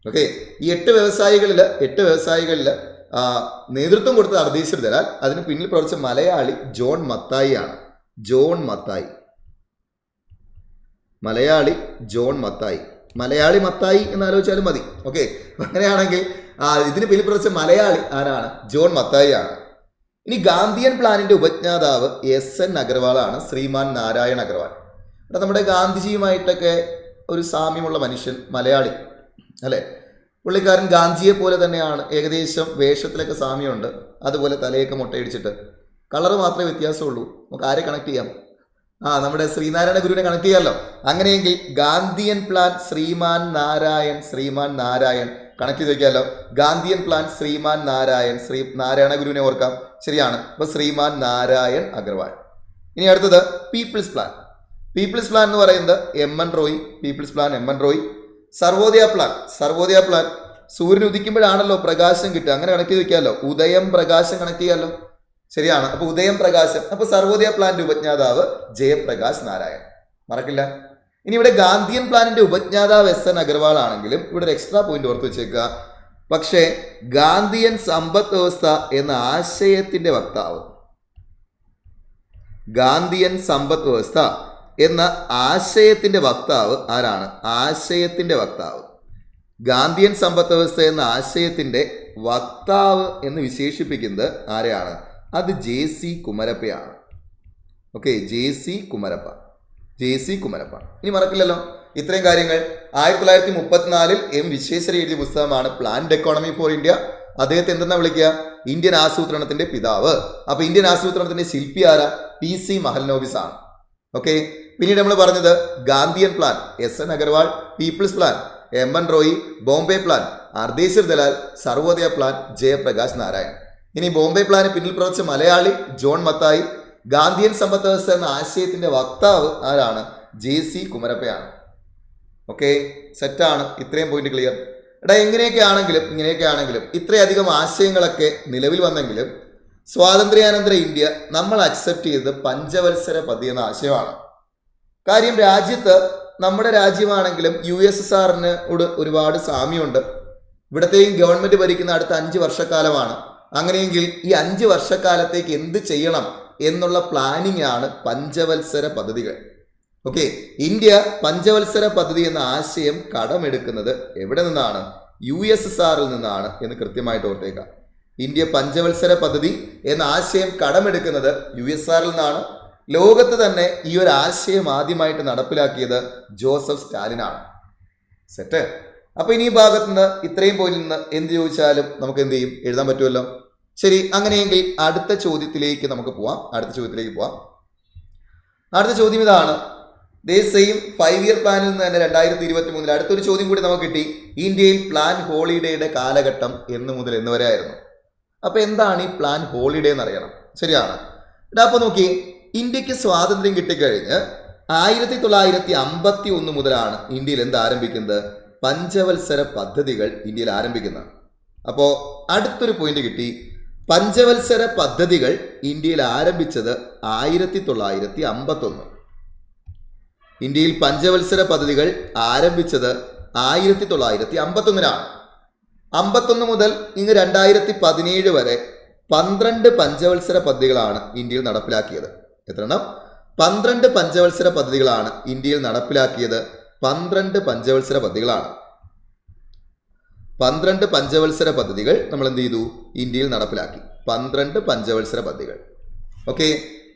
ഓക്കെ, ഈ 8 വ്യവസായികളിൽ നേതൃത്വം കൊടുത്തത് അർദേശ്വർ ദലാൽ. അതിന് പിന്നിൽ പ്രവർത്തിച്ച മലയാളി ജോൺ മത്തായി ആണ്. മലയാളി മത്തായി എന്ന് ആലോചിച്ചാലും മതി. ഓക്കെ, അങ്ങനെയാണെങ്കിൽ ഇതിന് പിന്നിൽ പ്രവർത്തിച്ച മലയാളി ആരാണ്? ജോൺ മത്തായി ആണ്. ഇനി ഗാന്ധിയൻ പ്ലാനിന്റെ ഉപജ്ഞാതാവ് SN അഗർവാൾ ആണ്, ശ്രീമാൻ നാരായൺ അഗർവാൾ. നമ്മുടെ ഗാന്ധിജിയുമായിട്ടൊക്കെ ഒരു സാമ്യമുള്ള മനുഷ്യൻ, മലയാളി അല്ലെ. പുള്ളിക്കാരൻ ഗാന്ധിയെ പോലെ തന്നെയാണ്, ഏകദേശം വേഷത്തിലൊക്കെ സാമ്യമുണ്ട്. അതുപോലെ തലയൊക്കെ മുട്ടയടിച്ചിട്ട്, കളർ മാത്രമേ വ്യത്യാസമുള്ളൂ. നമുക്ക് ആരെ കണക്ട് ചെയ്യാം? നമ്മുടെ ശ്രീനാരായണ ഗുരുവിനെ കണക്ട് ചെയ്യാമല്ലോ. അങ്ങനെയെങ്കിൽ ഗാന്ധിയൻ പ്ലാൻ ശ്രീമാൻ നാരായൺ കണക്ട് ചെയ്ത് വെക്കാമല്ലോ. ഗാന്ധിയൻ പ്ലാൻ ശ്രീമാൻ നാരായണ ഗുരുവിനെ ഓർക്കാം. ശരിയാണ്. അപ്പൊ ശ്രീമാൻ നാരായൺ അഗർവാൾ. ഇനി അടുത്തത് പീപ്പിൾസ് പ്ലാൻ എന്ന് പറയുന്നത് MN റോയി. സർവോദയ പ്ലാൻ സൂര്യൻ ഉദിക്കുമ്പോഴാണല്ലോ പ്രകാശം കിട്ടുക. അങ്ങനെ കണക്ട് ചെയ്ത് വെക്കാമല്ലോ. ഉദയം പ്രകാശം കണക്ട് ചെയ്യാമല്ലോ. ശരിയാണ്. അപ്പൊ ഉദയം പ്രകാശം. അപ്പൊ സർവോദയ പ്ലാന്റെ ഉപജ്ഞാതാവ് ജയപ്രകാശ് നാരായൺ, മറക്കില്ല. ഇനി ഇവിടെ ഗാന്ധിയൻ പ്ലാനിന്റെ ഉപജ്ഞാതാവ് SN അഗർവാൾ ആണെങ്കിലും ഇവിടെ ഒരു എക്സ്ട്രാ പോയിന്റ് ഓർത്ത് വെച്ചേക്കുക. പക്ഷേ ഗാന്ധിയൻ സമ്പദ് വ്യവസ്ഥ എന്ന ആശയത്തിന്റെ വക്താവ്, ഗാന്ധിയൻ സമ്പദ് വ്യവസ്ഥ എന്ന ആശയത്തിന്റെ വക്താവ് ആരാണ്? ഗാന്ധിയൻ സമ്പദ് വ്യവസ്ഥ എന്ന ആശയത്തിന്റെ വക്താവ് എന്ന് വിശേഷിപ്പിക്കുന്നത് ആരെയാണ്? അത് JC കുമരപ്പയാണ്. Okay, JC Kumarappa. ഇനി മറക്കില്ലല്ലോ ഇത്രയും കാര്യങ്ങൾ. 1934 M വിശ്വേശ്വരയ്യ എഴുതിയ പുസ്തകമാണ് പ്ലാൻഡ് എക്കോണമി ഫോർ ഇന്ത്യ. അദ്ദേഹത്തെ എന്തെന്നാ വിളിക്കുക? ഇന്ത്യൻ ആസൂത്രണത്തിന്റെ പിതാവ്. അപ്പൊ ഇന്ത്യൻ ആസൂത്രണത്തിന്റെ ശില്പി ആരാ? PC മഹൽനോബിസ് ആണ്. ഓക്കെ, പിന്നീട് നമ്മൾ പറഞ്ഞത് Gandhian plan SN Agarwal, people's plan MN Roy, Bombay plan Ardeshir Dalal, Sarvodaya plan Jayaprakash Narayan. ഇനി ബോംബെ പ്ലാന് പിന്നിൽ പ്രവർത്തിച്ച മലയാളി ജോൺ മത്തായി. ഗാന്ധിയൻ സമ്പദ് വ്യവസ്ഥ എന്ന ആശയത്തിന്റെ വക്താവ് ആരാണ്? JC കുമരപ്പയാണ്. ഓക്കെ, സെറ്റാണ്. ഇത്രയും പോയിന്റ് ക്ലിയർ. ഇങ്ങനെയൊക്കെ ആണെങ്കിലും ഇത്രയധികം ആശയങ്ങളൊക്കെ നിലവിൽ വന്നെങ്കിലും സ്വാതന്ത്ര്യാനന്തര ഇന്ത്യ നമ്മൾ അക്സെപ്റ്റ് ചെയ്തത് പഞ്ചവത്സര പദ്ധതി എന്ന ആശയമാണ്. കാര്യം രാജ്യത്ത് നമ്മുടെ രാജ്യമാണെങ്കിലും USSRന് ഒരുപാട് സാമ്യമുണ്ട്. ഇവിടത്തെയും ഗവൺമെന്റ് ഭരിക്കുന്ന അടുത്ത 5 വർഷക്കാലമാണ്. അങ്ങനെയെങ്കിൽ ഈ 5 വർഷക്കാലത്തേക്ക് എന്ത് ചെയ്യണം എന്നുള്ള പ്ലാനിംഗ് ആണ് പഞ്ചവത്സര പദ്ധതികൾ. ഓക്കെ, ഇന്ത്യ പഞ്ചവത്സര പദ്ധതി എന്ന ആശയം കടമെടുക്കുന്നത് എവിടെ നിന്നാണ്? USSRൽ നിന്നാണ് എന്ന് കൃത്യമായിട്ട് ഓർത്തേക്കാം. ഇന്ത്യ പഞ്ചവത്സര പദ്ധതി എന്ന ആശയം കടമെടുക്കുന്നത് USSRൽ നിന്നാണ്. ലോകത്ത് തന്നെ ഈ ഒരു ആശയം ആദ്യമായിട്ട് നടപ്പിലാക്കിയത് ജോസഫ് സ്റ്റാലിനാണ്. സെറ്റ്. അപ്പൊ ഇനി ഈ ഭാഗത്ത് നിന്ന് ഇത്രയും പോയിന്റിൽ നിന്ന് എന്ത് ചോദിച്ചാലും നമുക്ക് എന്ത് ചെയ്യും, എഴുതാൻ പറ്റുമല്ലോ. ശരി, അങ്ങനെയെങ്കിൽ അടുത്ത ചോദ്യത്തിലേക്ക് പോവാം. അടുത്ത ചോദ്യം ഇതാണ്. സെയിം 5 ഇയർ പ്ലാനിൽ നിന്ന് തന്നെ 2023 അടുത്തൊരു ചോദ്യം കൂടി നമുക്ക് കിട്ടി. ഇന്ത്യയിൽ പ്ലാൻ ഹോളിഡേയുടെ കാലഘട്ടം എന്ന് മുതൽ എന്ന് വരെ ആയിരുന്നു. അപ്പൊ എന്താണ് ഈ പ്ലാൻ ഹോളിഡേ എന്ന് അറിയണം. ശരിയാണ്. അപ്പൊ നോക്കി, ഇന്ത്യക്ക് സ്വാതന്ത്ര്യം കിട്ടിക്കഴിഞ്ഞ് 1951 മുതലാണ് ഇന്ത്യയിൽ എന്ത് ആരംഭിക്കുന്നത്, പഞ്ചവത്സര പദ്ധതികൾ ഇന്ത്യയിൽ ആരംഭിക്കുന്നത്. അപ്പോൾ അടുത്തൊരു പോയിന്റ് കിട്ടി. പഞ്ചവത്സര പദ്ധതികൾ ഇന്ത്യയിൽ ആരംഭിച്ചത് 1951. ഇന്ത്യയിൽ പഞ്ചവത്സര പദ്ധതികൾ ആരംഭിച്ചത് 1951 51 മുതൽ ഇങ്ങ് 2017 വരെ 12 പഞ്ചവത്സര പദ്ധതികളാണ് ഇന്ത്യയിൽ നടപ്പിലാക്കിയത്. എത്രണ്ണം? 12 പഞ്ചവത്സര പദ്ധതികളാണ് ഇന്ത്യയിൽ നടപ്പിലാക്കിയത്. 12 പഞ്ചവത്സര പദ്ധതികളാണ്. 12 പഞ്ചവത്സര പദ്ധതികൾ നമ്മൾ എന്ത് ചെയ്തു, ഇന്ത്യയിൽ നടപ്പിലാക്കി. 12 പഞ്ചവത്സര പദ്ധതികൾ. ഓക്കെ.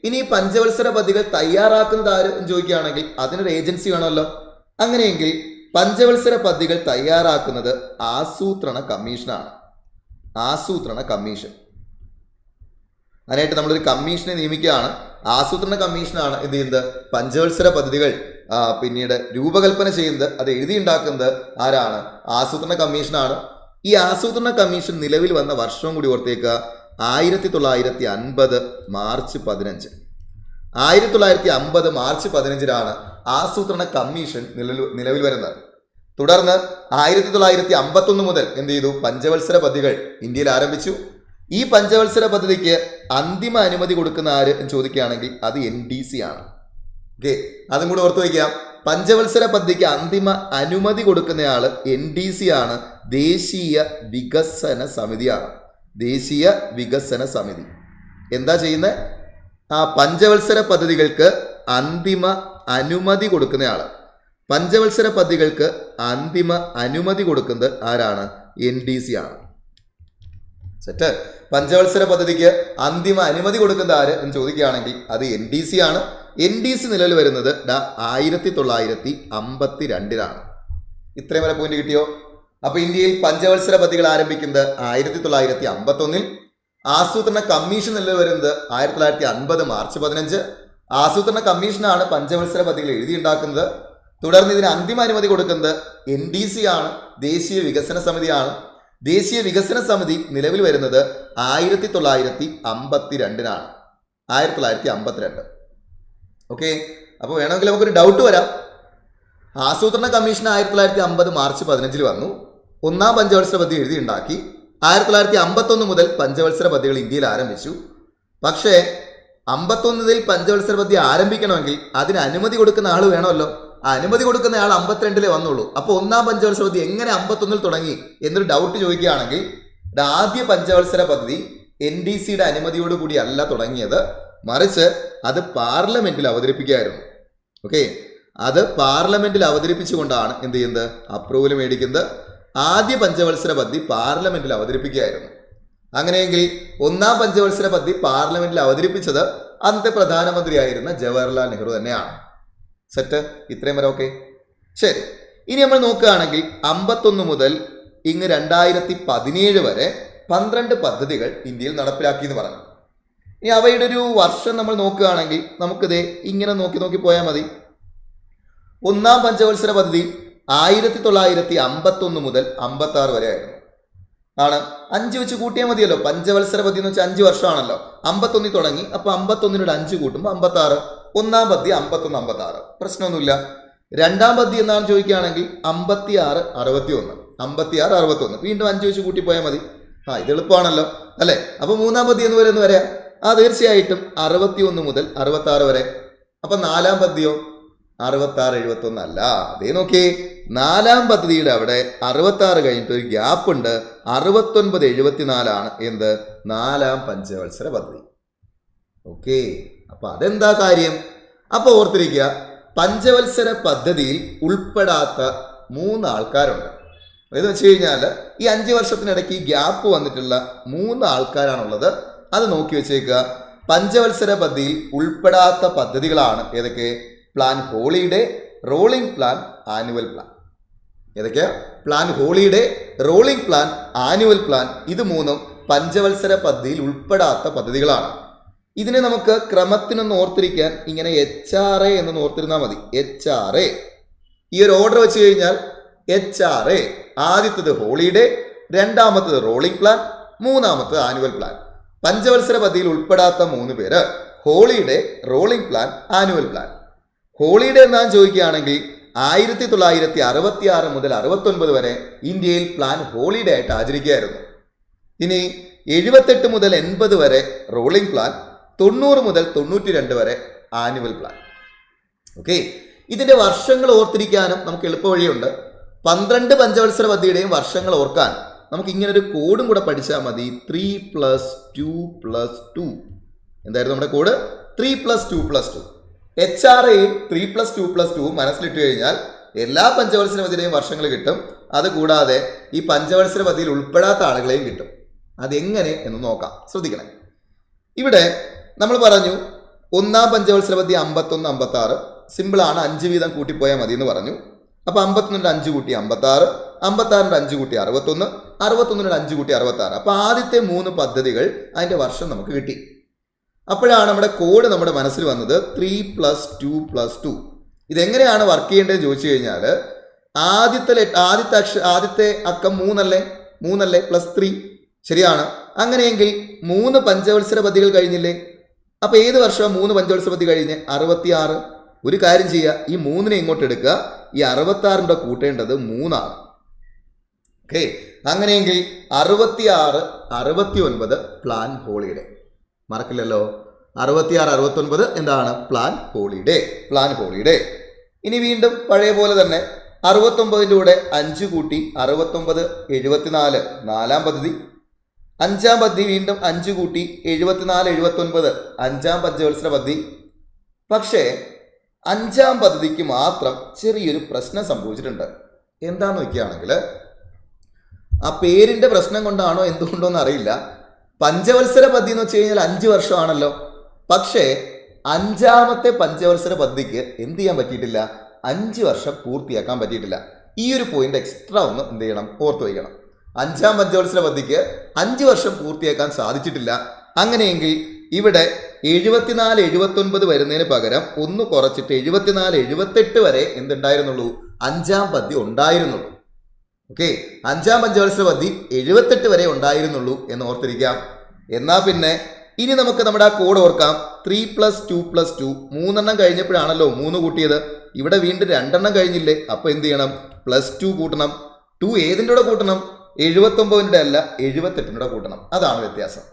ഇനി പഞ്ചവത്സര പദ്ധതികൾ തയ്യാറാക്കുന്നത് ആര് എന്ന് ചോദിക്കുകയാണെങ്കിൽ അതിനൊരു ഏജൻസി വേണമല്ലോ. അങ്ങനെയെങ്കിൽ പഞ്ചവത്സര പദ്ധതികൾ തയ്യാറാക്കുന്നത് ആസൂത്രണ കമ്മീഷനാണ്. ആസൂത്രണ കമ്മീഷൻ. അതിനായിട്ട് നമ്മളൊരു കമ്മീഷനെ നിയമിക്കുകയാണ്. ആസൂത്രണ കമ്മീഷനാണ് എന്ത് ചെയ്യുന്നത്, പഞ്ചവത്സര പദ്ധതികൾ പിന്നീട് രൂപകൽപ്പന ചെയ്യുന്നത്, അത് എഴുതിയുണ്ടാക്കുന്നത് ആരാണ്, ആസൂത്രണ കമ്മീഷനാണ്. ഈ ആസൂത്രണ കമ്മീഷൻ നിലവിൽ വന്ന വർഷവും കൂടി ഓർത്തേക്കുക, 1950 മാർച്ച് 15. 1950 മാർച്ച് 15 ആസൂത്രണ കമ്മീഷൻ നിലവിൽ വരുന്നത്. തുടർന്ന് 1951 മുതൽ എന്ത് ചെയ്തു, പഞ്ചവത്സര പദ്ധതികൾ ഇന്ത്യയിൽ ആരംഭിച്ചു. ഈ പഞ്ചവത്സര പദ്ധതിക്ക് അന്തിമ അനുമതി കൊടുക്കുന്ന ആര് എന്ന് ചോദിക്കുകയാണെങ്കിൽ അത് NDC ആണ്. ഓക്കെ, അതും കൂടെ ഓർത്തു വയ്ക്കാം. പഞ്ചവത്സര പദ്ധതിക്ക് അന്തിമ അനുമതി കൊടുക്കുന്നയാള് NDC ആണ്, ദേശീയ വികസന സമിതിയാണ്. ദേശീയ വികസന സമിതി എന്താ ചെയ്യുന്നത്, ആ പഞ്ചവത്സര പദ്ധതികൾക്ക് അന്തിമ അനുമതി കൊടുക്കുന്നയാള്. പഞ്ചവത്സര പദ്ധതികൾക്ക് അന്തിമ അനുമതി കൊടുക്കുന്നത് ആരാണ്, NDC ആണ്. സെറ്റ്. പഞ്ചവത്സര പദ്ധതിക്ക് അന്തിമ അനുമതി കൊടുക്കുന്ന ആര് എന്ന് ചോദിക്കുകയാണെങ്കിൽ അത് NDC ആണ്. NDC നിലവിൽ വരുന്നത് 1952. ഇത്രയും വരെ പോയിന്റ് കിട്ടിയോ? അപ്പൊ ഇന്ത്യയിൽ പഞ്ചവത്സര പദ്ധതികൾ ആരംഭിക്കുന്നത് 1951. ആസൂത്രണ കമ്മീഷൻ നിലവിൽ വരുന്നത് 1950 മാർച്ച് 15. ആസൂത്രണ കമ്മീഷനാണ് പഞ്ചവത്സര പദ്ധതികൾ എഴുതിയുണ്ടാക്കുന്നത്. തുടർന്ന് ഇതിന് അന്തിമ അനുമതി കൊടുക്കുന്നത് NDC ആണ്, ദേശീയ വികസന സമിതിയാണ്. ദേശീയ വികസന സമിതി നിലവിൽ വരുന്നത് 1952. 1952. ഓക്കെ. അപ്പോൾ വേണമെങ്കിൽ നമുക്കൊരു ഡൗട്ട് വരാം. ആസൂത്രണ കമ്മീഷൻ 1950 മാർച്ച് 15 വന്നു. ഒന്നാം പഞ്ചവത്സര പദ്ധതി എഴുതിയുണ്ടാക്കി. 1951 മുതൽ പഞ്ചവത്സര പദ്ധതികൾ ഇന്ത്യയിൽ ആരംഭിച്ചു. പക്ഷേ 51 പഞ്ചവത്സര പദ്ധതി ആരംഭിക്കണമെങ്കിൽ അതിന് അനുമതി കൊടുക്കുന്ന ആൾ വേണമല്ലോ. ആ അനുമതി കൊടുക്കുന്ന ആൾ 52 വന്നുള്ളൂ. അപ്പോൾ ഒന്നാം പഞ്ചവത്സര പദ്ധതി എങ്ങനെ 51 തുടങ്ങി എന്നൊരു ഡൗട്ട് ചോദിക്കുകയാണെങ്കിൽ ആദ്യ പഞ്ചവത്സര പദ്ധതി NDCയുടെ അനുമതിയോട് കൂടി അല്ല തുടങ്ങിയത്, മറിച്ച് അത് പാർലമെന്റിൽ അവതരിപ്പിക്കുകയായിരുന്നു. ഓക്കെ, അത് പാർലമെന്റിൽ അവതരിപ്പിച്ചുകൊണ്ടാണ് എന്ത് ചെയ്യുന്നത്, അപ്രൂവൽ മേടിക്കുന്നത്. ആദ്യ പഞ്ചവത്സര പദ്ധതി പാർലമെന്റിൽ അവതരിപ്പിക്കുകയായിരുന്നു. അങ്ങനെയെങ്കിൽ ഒന്നാം പഞ്ചവത്സര പദ്ധതി പാർലമെന്റിൽ അവതരിപ്പിച്ചത് അന്നത്തെ പ്രധാനമന്ത്രിയായിരുന്ന ജവഹർലാൽ നെഹ്റു തന്നെയാണ്. സെറ്റ്. ഇത്രയും വരെ ഓക്കെ. ശരി, ഇനി നമ്മൾ നോക്കുകയാണെങ്കിൽ 51 മുതൽ ഇങ്ങ് 2017 വരെ 12 പദ്ധതികൾ ഇന്ത്യയിൽ നടപ്പിലാക്കി എന്ന് പറഞ്ഞു. ഇനി അവയുടെ ഒരു വർഷം നമ്മൾ നോക്കുകയാണെങ്കിൽ നമുക്കിത് ഇങ്ങനെ നോക്കി പോയാൽ മതി. ഒന്നാം പഞ്ചവത്സര പദ്ധതി 1951 മുതൽ 56 വരെ ആയിരുന്നു. 5 വെച്ച് കൂട്ടിയാൽ മതിയല്ലോ. പഞ്ചവത്സര പദ്ധതി എന്ന് വെച്ചാൽ 5 വർഷമാണല്ലോ. 51 തുടങ്ങി, അപ്പൊ 51 5 കൂട്ടുമ്പോൾ 56. ഒന്നാം പദ്ധതി 51, 56, പ്രശ്നമൊന്നുമില്ല. രണ്ടാം പദ്ധതി എന്നാണ് ചോദിക്കുകയാണെങ്കിൽ 56, 61. 56, 61 വീണ്ടും 5 വെച്ച് കൂട്ടിപ്പോയാൽ മതി. ഇത് എളുപ്പമാണല്ലോ അല്ലെ. അപ്പൊ മൂന്നാം പദ്ധതി എന്ന് വരുന്നത് വരെ തീർച്ചയായിട്ടും 61 മുതൽ 66 വരെ. അപ്പൊ നാലാം പദ്ധതിയോ 66, 71 അല്ല. അതേ നോക്കി, നാലാം പദ്ധതിയുടെ അവിടെ 66 കഴിഞ്ഞിട്ട് ഒരു ഗ്യാപ്പ് ഉണ്ട്. 69, 74 എന്ത്, നാലാം പഞ്ചവത്സര പദ്ധതി. ഓക്കെ, അപ്പൊ അതെന്താ കാര്യം? അപ്പൊ ഓർത്തിരിക്കുക, പഞ്ചവത്സര പദ്ധതിയിൽ ഉൾപ്പെടാത്ത 3 ആൾക്കാരുണ്ട്. എന്ന് വെച്ച് കഴിഞ്ഞാൽ ഈ 5 വർഷത്തിനിടയ്ക്ക് ഈ ഗ്യാപ്പ് വന്നിട്ടുള്ള 3 ആൾക്കാരാണുള്ളത്. അത് നോക്കി വെച്ചേക്കുക. പഞ്ചവത്സര പദ്ധതിയിൽ ഉൾപ്പെടാത്ത പദ്ധതികളാണ് ഏതൊക്കെ? Plan holiday, rolling plan, annual plan. ഏതൊക്കെയാ? Plan holiday, rolling plan, annual plan. ഇത് 3ഉം പഞ്ചവത്സര പദ്ധതിയിൽ ഉൾപ്പെടാത്ത പദ്ധതികളാണ്. ഇതിനെ നമുക്ക് ക്രമത്തിനൊന്ന് ഓർത്തിരിക്കാൻ ഇങ്ങനെ HRA എന്നൊന്ന് ഓർത്തിരുന്നാൽ മതി. HRA ഈ ഒരു ഓർഡർ വെച്ച് കഴിഞ്ഞാൽ HRA ആദ്യത്തത് ഹോളിഡേ, രണ്ടാമത്തത് റോളിംഗ് പ്ലാൻ, മൂന്നാമത്തത് ആനുവൽ പ്ലാൻ. പഞ്ചവത്സര പദ്ധതിയിൽ ഉൾപ്പെടാത്ത 3 പേര് holiday, rolling plan, annual plan. Holiday എന്നാണ് ചോദിക്കുകയാണെങ്കിൽ 1966 മുതൽ 69 വരെ ഇന്ത്യയിൽ പ്ലാൻ ഹോളിഡേ ആയിട്ട് ആചരിക്കുകയായിരുന്നു. ഇനി 78 മുതൽ 80 വരെ റോളിംഗ് പ്ലാൻ, 90 മുതൽ 92 വരെ ആനുവൽ പ്ലാൻ. ഓക്കെ, ഇതിന്റെ വർഷങ്ങൾ ഓർത്തിരിക്കാനും നമുക്ക് എളുപ്പവഴിയുണ്ട്. 12 പഞ്ചവത്സര പദ്ധതിയുടെയും വർഷങ്ങൾ ഓർക്കാൻ നമുക്ക് ഇങ്ങനെ ഒരു കോഡും കൂടെ പഠിച്ചാൽ മതി. 3+2+2. എന്തായിരുന്നു നമ്മുടെ കോഡ്? 3+2+2. HRAയും 3+2+2 മനസ്സിലിട്ട് കഴിഞ്ഞാൽ എല്ലാ പഞ്ചവത്സര പദ്ധതിയുടെയും വർഷങ്ങൾ കിട്ടും. അതുകൂടാതെ ഈ പഞ്ചവത്സര പദ്ധതിയിൽ ഉൾപ്പെടാത്ത ആളുകളെയും കിട്ടും. അതെങ്ങനെ എന്ന് നോക്കാം, ശ്രദ്ധിക്കണേ. ഇവിടെ നമ്മൾ പറഞ്ഞു 1-ാം പഞ്ചവത്സര പദ്ധതി 51, 56 സിമ്പിളാണ്, 5 വീതം കൂട്ടിപ്പോയാൽ മതി എന്ന് പറഞ്ഞു. അപ്പോൾ 51 5 കൂട്ടി 56, 56 5 കൂട്ടി 61, 61 5 കൂട്ടി 66. അപ്പോൾ ആദ്യത്തെ 3 പദ്ധതികൾ അതിൻ്റെ വർഷം നമുക്ക് കിട്ടി. അപ്പോഴാണ് നമ്മുടെ കോഡ് നമ്മുടെ മനസ്സിൽ വന്നത് 3+2+2. ഇതെങ്ങനെയാണ് വർക്ക് ചെയ്യേണ്ടതെന്ന് ചോദിച്ചു കഴിഞ്ഞാൽ ആദ്യത്തെ അക്കം 3 അല്ലേ +3 ശരിയാണ്. അങ്ങനെയെങ്കിൽ 3 പഞ്ചവത്സര പദ്ധതികൾ കഴിഞ്ഞില്ലേ? അപ്പോൾ ഏത് വർഷമാണ് 3 പഞ്ചവത്സര പദ്ധതി കഴിഞ്ഞ്? 66. ഒരു കാര്യം ചെയ്യുക, ഈ 3നെ ഇങ്ങോട്ട് എടുക്കുക, ഈ 66ന്റെ കൂട്ടേണ്ടത് 3 ആണ്. ഓക്കെ, അങ്ങനെയെങ്കിൽ 66, 69 പ്ലാൻ ഹോളിഡേ. മറക്കില്ലല്ലോ, 66, 69 എന്താണ്? Plan holiday. ഇനി വീണ്ടും പഴയ പോലെ തന്നെ 69ന്റെ കൂടെ 5 കൂട്ടി 69, 74 4-ാം പദ്ധതി. 5-ാം പദ്ധതി വീണ്ടും 5 കൂട്ടി 74, 79 5-ാം പഞ്ചവത്സര പദ്ധതി. പക്ഷേ 5-ാം പദ്ധതിക്ക് മാത്രം ചെറിയൊരു പ്രശ്നം സംഭവിച്ചിട്ടുണ്ട്. എന്താന്ന് നോക്കുകയാണെങ്കിൽ ആ പേരിന്റെ പ്രശ്നം കൊണ്ടാണോ എന്തുകൊണ്ടോന്ന് അറിയില്ല, പഞ്ചവത്സര പദ്ധതി എന്ന് വെച്ച് കഴിഞ്ഞാൽ 5 വർഷമാണല്ലോ. പക്ഷേ 5-ാമത്തെ പഞ്ചവത്സര പദ്ധതിക്ക് എന്ത് ചെയ്യാൻ പറ്റിയിട്ടില്ല? 5 വർഷം പൂർത്തിയാക്കാൻ പറ്റിയിട്ടില്ല. ഈ ഒരു പോയിന്റ് എക്സ്ട്രാ ഒന്ന് എന്ത് ചെയ്യണം? ഓർത്തു വയ്ക്കണം. 5-ാം പഞ്ചവത്സര പദ്ധതിക്ക് 5 വർഷം പൂർത്തിയാക്കാൻ സാധിച്ചിട്ടില്ല. അങ്ങനെയെങ്കിൽ ഇവിടെ 74, 79 വരുന്നതിന് പകരം ഒന്ന് കുറച്ചിട്ട് 74, 78 വരെ എന്തുണ്ടായിരുന്നുള്ളൂ? 5-ാം പദ്ധതി ഉണ്ടായിരുന്നുള്ളൂ. ഓക്കെ, 5-ാം പഞ്ചവത്സര പദ്ധതി 78 വരെ ഉണ്ടായിരുന്നുള്ളൂ എന്ന് ഓർത്തിരിക്കാം. എന്നാൽ പിന്നെ ഇനി നമുക്ക് നമ്മുടെ ആ കോഡ് ഓർക്കാം. 3+2+2 3 കഴിഞ്ഞപ്പോഴാണല്ലോ 3 കൂട്ടിയത്. ഇവിടെ വീണ്ടും 2 കഴിഞ്ഞില്ലേ? അപ്പോൾ എന്ത് ചെയ്യണം? +2 കൂട്ടണം. 2 ഏതിൻ്റെ കൂടെ കൂട്ടണം? 79ന്റെ അല്ല, 78ന്റെ കൂട്ടണം. അതാണ് വ്യത്യാസം.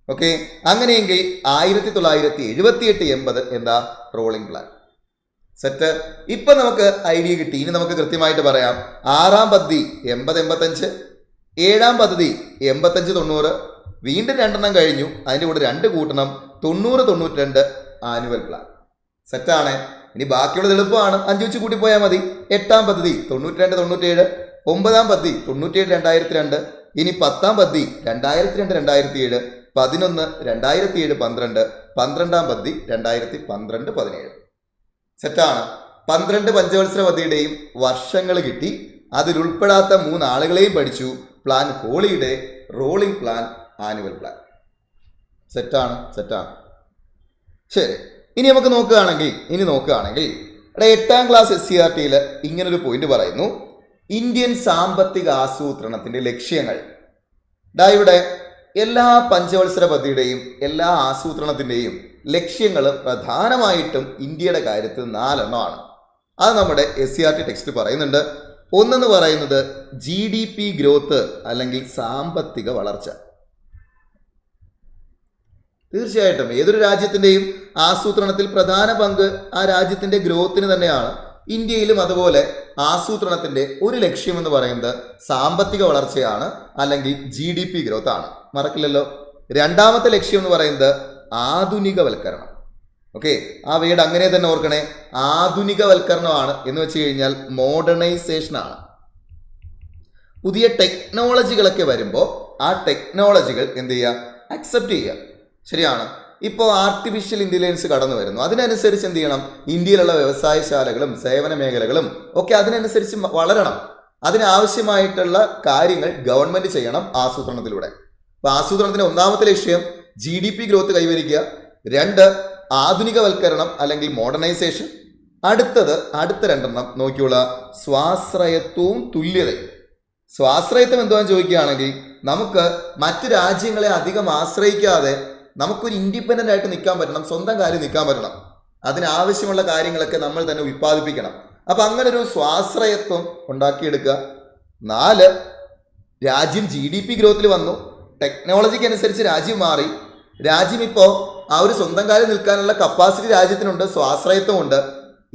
ഓക്കെ, അങ്ങനെയെങ്കിൽ 1978, 80 എന്താ? Rolling plan. സെറ്റ്. ഇപ്പൊ നമുക്ക് ഐഡിയ കിട്ടി. ഇനി നമുക്ക് കൃത്യമായിട്ട് പറയാം. 6-ാം പദ്ധതി 80, 85, 7-ാം പദ്ധതി 85, 90 വീണ്ടും 2 കഴിഞ്ഞു. അതിൻ്റെ കൂടെ 2 കൂട്ടണം. 90, 92 ആനുവൽ പ്ലാൻ. സെറ്റാണ്. ഇനി ബാക്കിയുള്ളത് എളുപ്പമാണ്, 5 വെച്ച് കൂട്ടിപ്പോയാൽ മതി. 8-ാം പദ്ധതി 92, 97, 9-ാം പദ്ധതി 97, 2002. ഇനി 10-ാം പദ്ധതി 2002, 2007, 11, 2007, 12, 12-ാം പദ്ധതി 2012, 17. സെറ്റാണ്. 12 പഞ്ചവത്സര പദ്ധതിയുടെയും വർഷങ്ങൾ കിട്ടി. അതിലുൾപ്പെടാത്ത 3 ആളുകളെയും പഠിച്ചു. Plan holiday, rolling plan, annual plan. സെറ്റാണ്. ശരി, ഇനി നമുക്ക് നോക്കുകയാണെങ്കിൽ 8-ാം ക്ലാസ് SCERT-യിൽ ഇങ്ങനൊരു പോയിന്റ് പറയുന്നു. ഇന്ത്യൻ സാമ്പത്തിക ആസൂത്രണത്തിന്റെ ലക്ഷ്യങ്ങൾ. ഇവിടെ എല്ലാ പഞ്ചവത്സര പദ്ധതിയുടെയും എല്ലാ ആസൂത്രണത്തിൻ്റെയും ലക്ഷ്യങ്ങൾ പ്രധാനമായിട്ടും ഇന്ത്യയുടെ കാര്യത്തിൽ 4 എണ്ണമാണ്. അത് നമ്മുടെ SCERT ടെക്സ്റ്റ് പറയുന്നുണ്ട്. ഒന്നെന്ന് പറയുന്നത് GDP ഗ്രോത്ത് അല്ലെങ്കിൽ സാമ്പത്തിക വളർച്ച. തീർച്ചയായിട്ടും ഏതൊരു രാജ്യത്തിൻ്റെയും ആസൂത്രണത്തിൽ പ്രധാന പങ്ക് ആ രാജ്യത്തിൻ്റെ ഗ്രോത്തിന് തന്നെയാണ്. ഇന്ത്യയിലും അതുപോലെ ആസൂത്രണത്തിൻ്റെ ഒരു ലക്ഷ്യം എന്ന് പറയുന്നത് സാമ്പത്തിക വളർച്ചയാണ്, അല്ലെങ്കിൽ GDP ഗ്രോത്ത് ആണ്. മറക്കില്ലല്ലോ. 2-ാമത്തെ ലക്ഷ്യം എന്ന് പറയുന്നത് ആധുനികവൽക്കരണം. ഓക്കെ, ആ വേർഡ് അങ്ങനെ തന്നെ ഓർക്കണേ. ആധുനികവൽക്കരണമാണ് എന്ന് വെച്ച് കഴിഞ്ഞാൽ മോഡേണൈസേഷൻ ആണ്. പുതിയ ടെക്നോളജികളൊക്കെ വരുമ്പോൾ ആ ടെക്നോളജികൾ എന്ത് ചെയ്യുക, അക്സെപ്റ്റ് ചെയ്യുക. ശരിയാണ്. ഇപ്പോൾ ആർട്ടിഫിഷ്യൽ ഇൻ്റലിജൻസ് കടന്നു വരുന്നു. അതിനനുസരിച്ച് എന്ത് ചെയ്യണം, ഇന്ത്യയിലുള്ള വ്യവസായശാലകളും സേവന മേഖലകളും ഒക്കെ അതിനനുസരിച്ച് വളരണം. അതിനാവശ്യമായിട്ടുള്ള കാര്യങ്ങൾ ഗവൺമെന്റ് ചെയ്യണം ആസൂത്രണത്തിലൂടെ. അപ്പൊ ആസൂത്രണത്തിന്റെ ഒന്നാമത്തെ ലക്ഷ്യം GDP ഗ്രോത്ത് കൈവരിക്കുക. 2, ആധുനികവൽക്കരണം അല്ലെങ്കിൽ മോഡേണൈസേഷൻ. അടുത്ത 2 നോക്കിയുള്ള സ്വാശ്രയത്വവും തുല്യതയും. സ്വാശ്രയത്വം എന്തുവാന്ന് ചോദിക്കുകയാണെങ്കിൽ നമുക്ക് മറ്റ് രാജ്യങ്ങളെ അധികം ആശ്രയിക്കാതെ നമുക്കൊരു ഇൻഡിപെൻഡൻ്റ് ആയിട്ട് നിൽക്കാൻ പറ്റണം, സ്വന്തം കാര്യം നിൽക്കാൻ പറ്റണം. അതിനാവശ്യമുള്ള കാര്യങ്ങളൊക്കെ നമ്മൾ തന്നെ ഉൽപ്പാദിപ്പിക്കണം. അപ്പം അങ്ങനെ ഒരു സ്വാശ്രയത്വം ഉണ്ടാക്കിയെടുക്കുക. 4, രാജ്യം GDP ഗ്രോത്തിൽ വന്നു, ടെക്നോളജിക്ക് അനുസരിച്ച് രാജ്യം മാറി. രാജ്യം ഇപ്പോൾ ആ ഒരു സ്വന്തം കാര്യം നിൽക്കാനുള്ള കപ്പാസിറ്റി രാജ്യത്തിനുണ്ട്, സ്വാശ്രയത്വമുണ്ട്.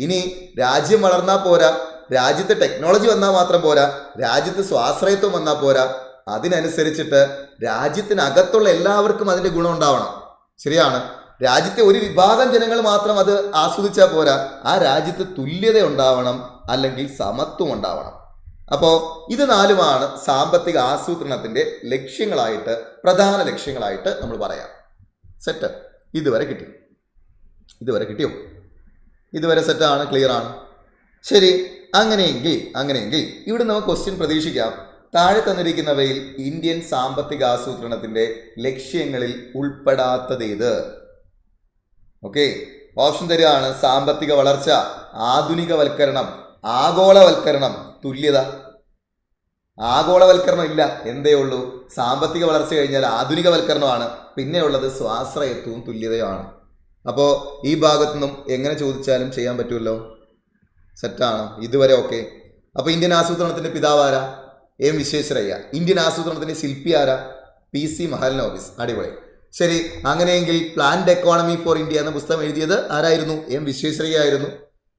ഇനി രാജ്യം വളർന്നാൽ പോരാ, രാജ്യത്ത് ടെക്നോളജി വന്നാൽ മാത്രം പോരാ, രാജ്യത്ത് സ്വാശ്രയത്വം വന്നാൽ പോരാ. അതിനനുസരിച്ചിട്ട് രാജ്യത്തിനകത്തുള്ള എല്ലാവർക്കും അതിൻ്റെ ഗുണം ഉണ്ടാവണം. ശരിയാണ്. രാജ്യത്തെ ഒരു വിഭാഗം ജനങ്ങൾ മാത്രം അത് ആസ്വദിച്ചാൽ പോരാ, ആ രാജ്യത്ത് തുല്യത ഉണ്ടാവണം, അല്ലെങ്കിൽ സമത്വം ഉണ്ടാവണം. അപ്പോൾ ഇത് 4 സാമ്പത്തിക ആസൂത്രണത്തിന്റെ ലക്ഷ്യങ്ങളായിട്ട്, പ്രധാന ലക്ഷ്യങ്ങളായിട്ട് നമ്മൾ പറയാം. സെറ്റ്. ഇതുവരെ കിട്ടിയോ? ഇതുവരെ സെറ്റാണ്, ക്ലിയർ ആണ്. ശരി. അങ്ങനെയെങ്കിൽ ഇവിടെ നമുക്ക് ക്വസ്റ്റ്യൻ പ്രതീക്ഷിക്കാം. താഴെ തന്നിരിക്കുന്നവയിൽ ഇന്ത്യൻ സാമ്പത്തിക ആസൂത്രണത്തിന്റെ ലക്ഷ്യങ്ങളിൽ ഉൾപ്പെടാത്തതേത്? ഓക്കെ, ഓപ്ഷൻ തരികയാണ്. സാമ്പത്തിക വളർച്ച, ആധുനികവൽക്കരണം, ആഗോളവൽക്കരണം, തുല്യത. ആഗോളവൽക്കരണം ഇല്ല, എന്തേ ഉള്ളൂ? സാമ്പത്തിക വളർച്ച കഴിഞ്ഞാൽ ആധുനികവൽക്കരണമാണ്, പിന്നെ ഉള്ളത് സ്വാശ്രയത്വവും തുല്യതയുമാണ്. അപ്പോൾ ഈ ഭാഗത്തുനിന്നും എങ്ങനെ ചോദിച്ചാലും ചെയ്യാൻ പറ്റുമല്ലോ. സെറ്റാണ്. ഇതുവരെ ഓക്കെ. അപ്പോൾ ഇന്ത്യൻ ആസൂത്രണത്തിന്റെ പിതാവാരാ? എം വിശ്വേശ്വരയ്യ. ഇന്ത്യൻ ആസൂത്രണത്തിന്റെ ശില്പി ആരാ? PC മഹലനോബിസ്. അടിപൊളി. ശരി. അങ്ങനെയെങ്കിൽ പ്ലാൻഡ് എക്കോണമി ഫോർ ഇന്ത്യ എന്ന പുസ്തകം എഴുതിയത് ആരായിരുന്നു? എം വിശ്വേശ്വരയ്യ ആയിരുന്നു.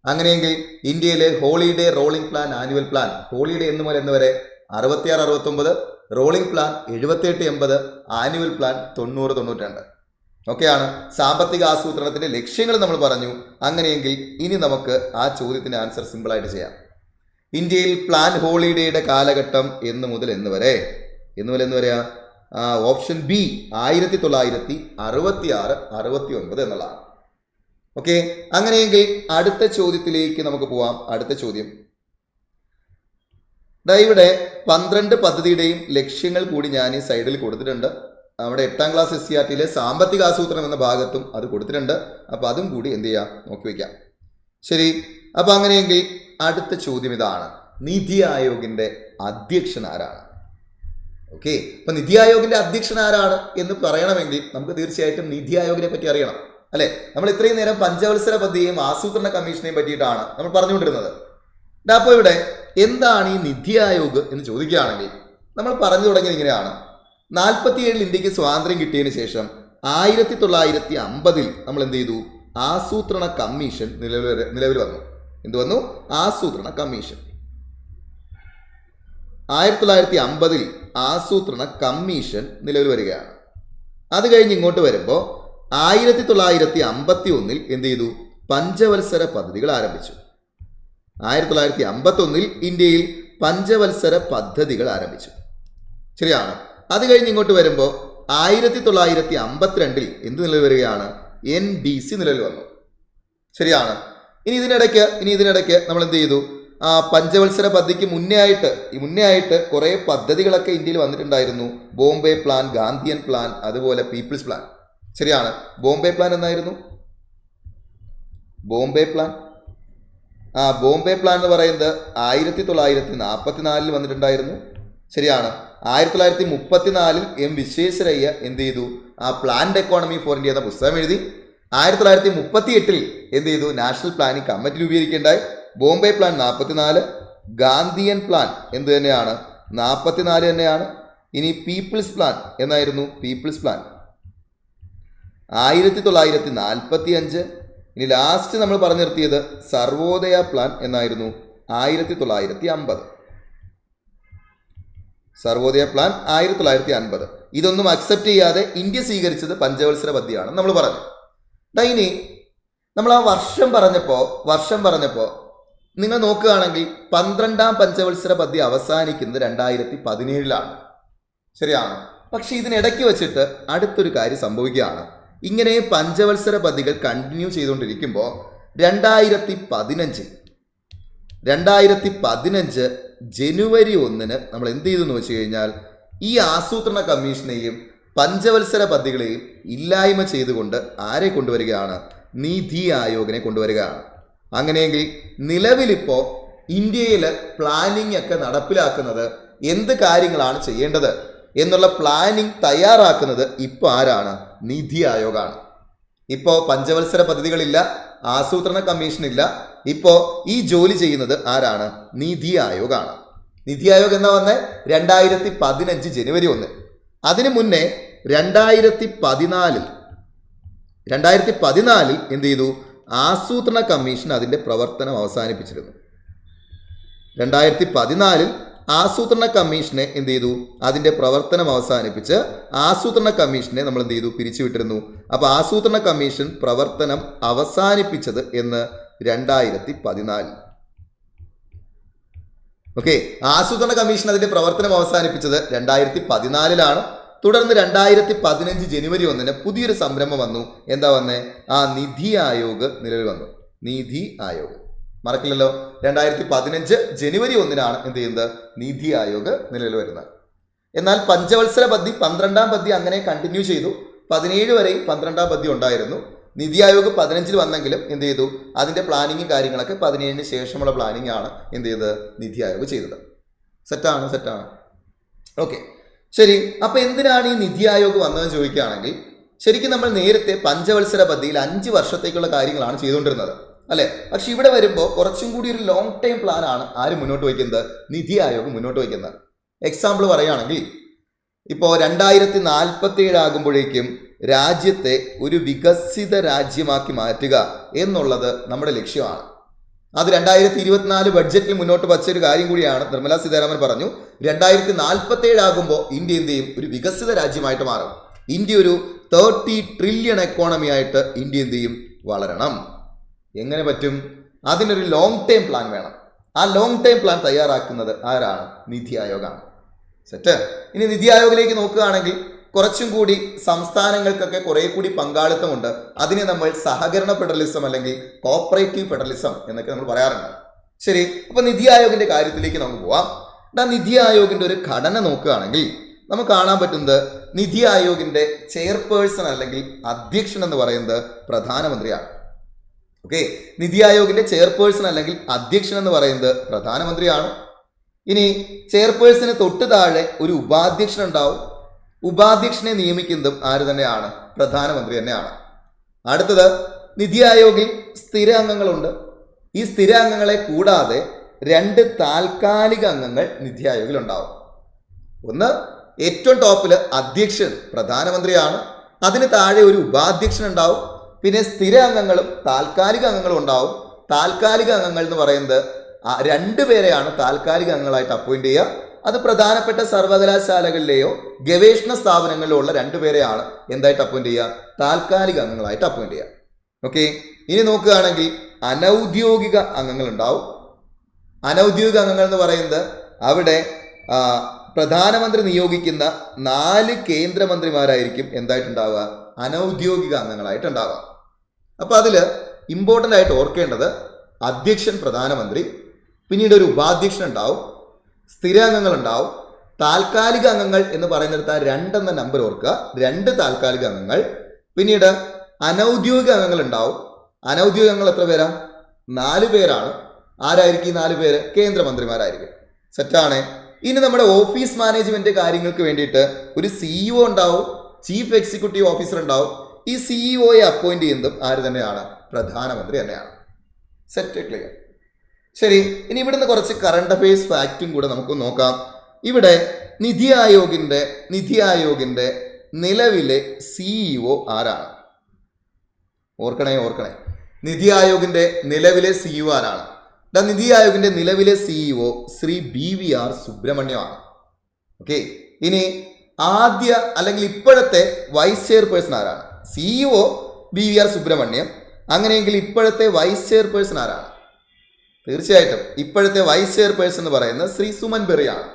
അങ്ങനെയെങ്കിൽ ഇന്ത്യയിലെ holiday rolling plan, annual plan, holiday എന്ന് മുതൽ എന്ന് വരെ 66-69, റോളിംഗ് പ്ലാൻ 78-80, ആനുവൽ പ്ലാൻ 90-92. ഒക്കെയാണ് സാമ്പത്തിക ആസൂത്രണത്തിന്റെ ലക്ഷ്യങ്ങൾ നമ്മൾ പറഞ്ഞു. അങ്ങനെയെങ്കിൽ ഇനി നമുക്ക് ആ ചോദ്യത്തിന്റെ ആൻസർ സിമ്പിളായിട്ട് ചെയ്യാം. ഇന്ത്യയിൽ പ്ലാൻ ഹോളിഡേയുടെ കാലഘട്ടം എന്ന് മുതൽ എന്ന് വരെയാ? ഓപ്ഷൻ ബി 1966-69 എന്നുള്ളതാണ്. ഓക്കെ. അങ്ങനെയെങ്കിൽ അടുത്ത ചോദ്യത്തിലേക്ക് നമുക്ക് പോവാം. അടുത്ത ചോദ്യം ഇവിടെ 12 പദ്ധതിയുടെയും ലക്ഷ്യങ്ങൾ കൂടി ഞാൻ ഈ സൈഡിൽ കൊടുത്തിട്ടുണ്ട്. നമ്മുടെ 8ാം ക്ലാസ് SCRTയിലെ സാമ്പത്തിക ആസൂത്രണം എന്ന ഭാഗത്തും അത് കൊടുത്തിട്ടുണ്ട്. അപ്പോൾ അതും കൂടി എന്ത് ചെയ്യാം, നോക്കി വയ്ക്കാം. ശരി. അപ്പോൾ അങ്ങനെയെങ്കിൽ അടുത്ത ചോദ്യം ഇതാണ്. നിതി ആയോഗിന്റെ അധ്യക്ഷൻ ആരാണ്? ഓക്കെ. അപ്പൊ നിതി ആയോഗിന്റെ അധ്യക്ഷൻ ആരാണ് എന്ന് പറയണമെങ്കിൽ നമുക്ക് തീർച്ചയായിട്ടും നിതി ആയോഗിനെ പറ്റി അറിയണം, അല്ലെ? നമ്മൾ ഇത്രയും നേരം പഞ്ചവത്സര പദ്ധതിയെയും ആസൂത്രണ കമ്മീഷനെയും പറ്റിയിട്ടാണ് നമ്മൾ പറഞ്ഞുകൊണ്ടിരുന്നത്. അപ്പോൾ ഇവിടെ എന്താണ് ഈ നിതി ആയോഗ് എന്ന് ചോദിക്കുകയാണെങ്കിൽ നമ്മൾ പറഞ്ഞു തുടങ്ങിയത് ഇങ്ങനെയാണ്. 47 ഇന്ത്യക്ക് സ്വാതന്ത്ര്യം കിട്ടിയതിന് ശേഷം 1950 നമ്മൾ എന്ത് ചെയ്തു? ആസൂത്രണ കമ്മീഷൻ നിലവിൽ വന്നു. എന്ത് വന്നു? ആസൂത്രണ കമ്മീഷൻ. 1950 ആസൂത്രണ കമ്മീഷൻ നിലവിൽ വരികയാണ്. അത് കഴിഞ്ഞ് ഇങ്ങോട്ട് വരുമ്പോൾ 1951 എന്ത് ചെയ്തു? പഞ്ചവത്സര പദ്ധതികൾ ആരംഭിച്ചു. 1951 ഇന്ത്യയിൽ പഞ്ചവത്സര പദ്ധതികൾ ആരംഭിച്ചു. ശരിയാണ്. അത് കഴിഞ്ഞ് ഇങ്ങോട്ട് വരുമ്പോൾ 1952 എന്ത് നിലവിൽ വരികയാണ്? NDC നിലവിൽ വന്നു. ശരിയാണ്. ഇനി ഇതിനിടയ്ക്ക് നമ്മൾ എന്ത് ചെയ്തു? പഞ്ചവത്സര പദ്ധതിക്ക് മുന്നേ ആയിട്ട് കുറേ പദ്ധതികളൊക്കെ ഇന്ത്യയിൽ വന്നിട്ടുണ്ടായിരുന്നു. ബോംബെ പ്ലാൻ, ഗാന്ധിയൻ പ്ലാൻ, അതുപോലെ പീപ്പിൾസ് പ്ലാൻ. ശരിയാണ്. ബോംബെ പ്ലാൻ എന്നായിരുന്നു? ബോംബെ പ്ലാൻ എന്ന് പറയുന്നത് 1944 വന്നിട്ടുണ്ടായിരുന്നു. ശരിയാണ്. 1934 എം വിശ്വേശ്വരയ്യ എന്ത് ചെയ്തു? പ്ലാൻഡ് എക്കോണമി ഫോർ ഇന്ത്യ എന്ന പുസ്തകം എഴുതി. 1938 എന്ത് ചെയ്തു? നാഷണൽ പ്ലാനിംഗ് കമ്മിറ്റി രൂപീകരിക്കേണ്ടായി. ബോംബെ പ്ലാൻ 44, ഗാന്ധിയൻ പ്ലാൻ എന്ത് തന്നെയാണ്? 44 തന്നെയാണ്. ഇനി പീപ്പിൾസ് പ്ലാൻ എന്നായിരുന്നു? People's plan 1945. ഇനി ലാസ്റ്റ് നമ്മൾ പറഞ്ഞു നിർത്തിയത് സർവോദയ പ്ലാൻ എന്നായിരുന്നു 1950. സർവോദയ പ്ലാൻ 1950. ഇതൊന്നും അക്സെപ്റ്റ് ചെയ്യാതെ ഇന്ത്യ സ്വീകരിച്ചത് പഞ്ചവത്സര പദ്ധതിയാണ് നമ്മൾ പറഞ്ഞു. ഇനി നമ്മൾ ആ വർഷം പറഞ്ഞപ്പോൾ നിങ്ങൾ നോക്കുകയാണെങ്കിൽ 12ാം പഞ്ചവത്സര പദ്ധതി അവസാനിക്കുന്നത് 2017 ശരിയാണ്. പക്ഷെ ഇതിനിടയ്ക്ക് വെച്ചിട്ട് അടുത്തൊരു കാര്യം സംഭവിക്കുകയാണ്. ഇങ്ങനെ പഞ്ചവത്സര പദ്ധതികൾ കണ്ടിന്യൂ ചെയ്തുകൊണ്ടിരിക്കുമ്പോൾ 2015 ജനുവരി 1 നമ്മൾ എന്ത് ചെയ്തു എന്ന് വെച്ച് കഴിഞ്ഞാൽ ഈ ആസൂത്രണ കമ്മീഷനെയും പഞ്ചവത്സര പദ്ധതികളെയും ഇല്ലായ്മ ചെയ്തുകൊണ്ട് ആരെ കൊണ്ടുവരികയാണ്? നീതി ആയോഗിനെ കൊണ്ടുവരികയാണ്. അങ്ങനെയെങ്കിൽ നിലവിലിപ്പോൾ ഇന്ത്യയിൽ പ്ലാനിംഗ് ഒക്കെ നടപ്പിലാക്കുന്നത് എന്ത് കാര്യങ്ങളാണ് ചെയ്യേണ്ടത് എന്നുള്ള പ്ലാനിംഗ് തയ്യാറാക്കുന്നത് ഇപ്പോൾ ആരാണ്? നീതി ആയോഗാണ്. ഇപ്പോൾ പഞ്ചവത്സര പദ്ധതികളില്ല, ആസൂത്രണ കമ്മീഷനില്ല. ഇപ്പോൾ ഈ ജോലി ചെയ്യുന്നത് ആരാണ്? നീതി ആയോഗാണ്. നീതി ആയോഗ് എന്നാ വന്നേ? 2015 ജനുവരി 1. അതിനു മുന്നേ 2014 എന്ത് ചെയ്തു? ആസൂത്രണ കമ്മീഷൻ അതിൻ്റെ പ്രവർത്തനം അവസാനിപ്പിച്ചിരുന്നു. 2014 ആസൂത്രണ കമ്മീഷനെ എന്ത് ചെയ്തു? അതിൻ്റെ പ്രവർത്തനം അവസാനിപ്പിച്ച് ആസൂത്രണ കമ്മീഷനെ നമ്മൾ എന്ത് ചെയ്തു? പിരിച്ചുവിട്ടിരുന്നു. അപ്പോൾ ആസൂത്രണ കമ്മീഷൻ പ്രവർത്തനം അവസാനിപ്പിച്ചത് എന്ന് 2014. ഓക്കെ, ആസൂത്രണ കമ്മീഷൻ അതിൻ്റെ പ്രവർത്തനം അവസാനിപ്പിച്ചത് 2014. തുടർന്ന് 2015 ജനുവരി 1 പുതിയൊരു സംരംഭം വന്നു. എന്താ വന്നേ? നിതി ആയോഗ് നിലവിൽ വന്നു. നീതി ആയോഗ് മറക്കില്ലല്ലോ. 2015 ജനുവരി 1 എന്ത് ചെയ്യുന്നത്? നീതി ആയോഗ് നിലവിൽ വരുന്നത്. എന്നാൽ പഞ്ചവത്സര പദ്ധതി 12ാം പദ്ധതി അങ്ങനെ കണ്ടിന്യൂ ചെയ്തു. 17 വരെയും 12ാം പദ്ധതി ഉണ്ടായിരുന്നു. നീതി ആയോഗ് 15 വന്നെങ്കിലും എന്ത് ചെയ്തു? അതിൻ്റെ പ്ലാനിങ്ങും കാര്യങ്ങളൊക്കെ 17 ശേഷമുള്ള പ്ലാനിങ് ആണ് എന്ത് ചെയ്തത്? നീതി ആയോഗ് ചെയ്തത്. സെറ്റാണ്. ഓക്കെ, ശരി. അപ്പോൾ എന്തിനാണ് ഈ നീതി ആയോഗ് വന്നതെന്ന് ചോദിക്കുകയാണെങ്കിൽ, ശരിക്കും നമ്മൾ നേരത്തെ പഞ്ചവത്സര പദ്ധതിയിൽ 5 വർഷത്തേക്കുള്ള കാര്യങ്ങളാണ് ചെയ്തുകൊണ്ടിരുന്നത് അല്ലേ? പക്ഷെ ഇവിടെ വരുമ്പോൾ കുറച്ചും കൂടി ഒരു ലോങ് ടൈം പ്ലാൻ ആണ് ആര് മുന്നോട്ട് വയ്ക്കുന്നത്? നീതി ആയോഗ് മുന്നോട്ട് വയ്ക്കുന്നത്. എക്സാമ്പിൾ പറയുകയാണെങ്കിൽ, ഇപ്പോൾ 2047 ആകുമ്പോഴേക്കും രാജ്യത്തെ ഒരു വികസിത രാജ്യമാക്കി മാറ്റുക എന്നുള്ളത് നമ്മുടെ ലക്ഷ്യമാണ്. അത് 2024 ബഡ്ജറ്റിൽ മുന്നോട്ട് വച്ചൊരു കാര്യം കൂടിയാണ്. നിർമ്മല സീതാരാമൻ പറഞ്ഞു 2047 ആകുമ്പോൾ ഇന്ത്യ എന്ത് ചെയ്യും? ഒരു വികസിത രാജ്യമായിട്ട് മാറും. ഇന്ത്യ ഒരു 30 ട്രില്യൺ എക്കോണമി ആയിട്ട് ഇന്ത്യ എന്ത് ചെയ്യും? വളരണം. എങ്ങനെ പറ്റും? അതിനൊരു ലോങ് ടൈം പ്ലാൻ വേണം. ആ ലോങ് ടൈം പ്ലാൻ തയ്യാറാക്കുന്നത് ആരാണ്? നീതി ആയോഗാണ്. സെറ്റ്. ഇനി നീതി ആയോഗിലേക്ക് നോക്കുകയാണെങ്കിൽ കുറച്ചും കൂടി സംസ്ഥാനങ്ങൾക്കൊക്കെ കുറെ കൂടി പങ്കാളിത്തമുണ്ട്. അതിനെ നമ്മൾ സഹകരണ ഫെഡറലിസം അല്ലെങ്കിൽ കോപ്പറേറ്റീവ് ഫെഡറലിസം എന്നൊക്കെ നമ്മൾ പറയാറുണ്ട്. ശരി, അപ്പൊ നീതി ആയോഗിന്റെ കാര്യത്തിലേക്ക് നമുക്ക് പോവാം. നീതി ആയോഗിന്റെ ഒരു ഘടന നോക്കുകയാണെങ്കിൽ നമുക്ക് കാണാൻ പറ്റുന്നത് നീതി ആയോഗിന്റെ ചെയർപേഴ്സൺ അല്ലെങ്കിൽ അധ്യക്ഷൻ എന്ന് പറയുന്നത് പ്രധാനമന്ത്രിയാണ്. ഓക്കെ, നീതി ആയോഗിന്റെ ചെയർപേഴ്സൺ അല്ലെങ്കിൽ അധ്യക്ഷൻ എന്ന് പറയുന്നത് പ്രധാനമന്ത്രിയാണ്. ഇനി ചെയർപേഴ്സന് തൊട്ട് താഴെ ഒരു ഉപാധ്യക്ഷൻ ഉണ്ടാവും. ഉപാധ്യക്ഷനെ നിയമിക്കുന്നതും ആര് തന്നെയാണ്? പ്രധാനമന്ത്രി തന്നെയാണ്. അടുത്തത്, നീതി ആയോഗിൽ സ്ഥിര അംഗങ്ങളുണ്ട്. ഈ സ്ഥിര അംഗങ്ങളെ കൂടാതെ 2 താൽക്കാലിക അംഗങ്ങൾ നീതി ആയോഗിൽ ഉണ്ടാവും. ഒന്ന്, ഏറ്റവും ടോപ്പിൽ അധ്യക്ഷൻ പ്രധാനമന്ത്രിയാണ്. അതിന് താഴെ ഒരു ഉപാധ്യക്ഷൻ ഉണ്ടാവും. പിന്നെ സ്ഥിര അംഗങ്ങളും താൽക്കാലിക അംഗങ്ങളും ഉണ്ടാവും. താൽക്കാലിക അംഗങ്ങൾ എന്ന് പറയുന്നത് 2 പേരെയാണ് താൽക്കാലിക അംഗങ്ങളായിട്ട് അപ്പോയിന്റ് ചെയ്യുക. അത് പ്രധാനപ്പെട്ട സർവകലാശാലകളിലെയോ ഗവേഷണ സ്ഥാപനങ്ങളിലോ ഉള്ള 2 പേരെയാണ് എന്തായിട്ട് അപ്പോയിന്റ് ചെയ്യുക? താൽക്കാലിക അംഗങ്ങളായിട്ട് അപ്പോയിന്റ് ചെയ്യുക. ഓക്കെ, ഇനി നോക്കുകയാണെങ്കിൽ അനൗദ്യോഗിക അംഗങ്ങൾ ഉണ്ടാവും. അനൗദ്യോഗിക അംഗങ്ങൾ എന്ന് പറയുന്നത് അവിടെ പ്രധാനമന്ത്രി നിയോഗിക്കുന്ന 4 കേന്ദ്രമന്ത്രിമാരായിരിക്കും എന്തായിട്ടുണ്ടാവുക? അനൗദ്യോഗിക അംഗങ്ങളായിട്ട് ഉണ്ടാവുക. അപ്പൊ അതിൽ ഇമ്പോർട്ടൻ്റ് ആയിട്ട് ഓർക്കേണ്ടത് അധ്യക്ഷൻ പ്രധാനമന്ത്രി, പിന്നീട് ഒരു ഉപാധ്യക്ഷൻ ഉണ്ടാവും, സ്ഥിരാംഗങ്ങൾ ഉണ്ടാവും, താൽക്കാലിക അംഗങ്ങൾ എന്ന് പറയുന്നിടത്ത് 2 എന്ന നമ്പർ ഓർക്കുക. 2 താൽക്കാലിക അംഗങ്ങൾ, പിന്നീട് അനൗദ്യോഗിക അംഗങ്ങൾ ഉണ്ടാവും. അനൗദ്യോഗിക അംഗങ്ങൾ എത്ര പേരാ? 4 പേരാണ്. ആരായിരിക്കും ഈ 4 പേര്? കേന്ദ്രമന്ത്രിമാരായിരിക്കും. സെറ്റാണ്. ഇനി നമ്മുടെ ഓഫീസ് മാനേജ്മെന്റ് കാര്യങ്ങൾക്ക് വേണ്ടിയിട്ട് ഒരു CEO ഉണ്ടാവും, ചീഫ് എക്സിക്യൂട്ടീവ് ഓഫീസർ ഉണ്ടാവും. ഈ CEOയെ അപ്പോയിന്റ് ചെയ്യുന്നതും ആര് തന്നെയാണ്? പ്രധാനമന്ത്രി തന്നെയാണ്. Set, clear. ശരി, ഇനി ഇവിടുന്ന് കുറച്ച് കറണ്ട് അഫയേഴ്സ് ഫാക്റ്റും കൂടെ നമുക്ക് നോക്കാം. ഇവിടെ നീതി ആയോഗിന്റെ നിലവിലെ CEO ആരാണ്? ഓർക്കണേ. നീതി ആയോഗിന്റെ നിലവിലെ CEO ആരാണ്? നീതി ആയോഗിന്റെ നിലവിലെ CEO ശ്രീ BVR സുബ്രഹ്മണ്യമാണ്. ഓക്കെ, ഇനി ആദ്യ അല്ലെങ്കിൽ ഇപ്പോഴത്തെ വൈസ് ചെയർപേഴ്സൺ ആരാണ്? CEO BVR Subrahmanyam. അങ്ങനെയെങ്കിൽ ഇപ്പോഴത്തെ വൈസ് ചെയർപേഴ്സൺ ആരാണ്? തീർച്ചയായിട്ടും ഇപ്പോഴത്തെ വൈസ് ചെയർപേഴ്സൺ എന്ന് പറയുന്നത് ശ്രീ സുമൻ ബെറിയാണ്.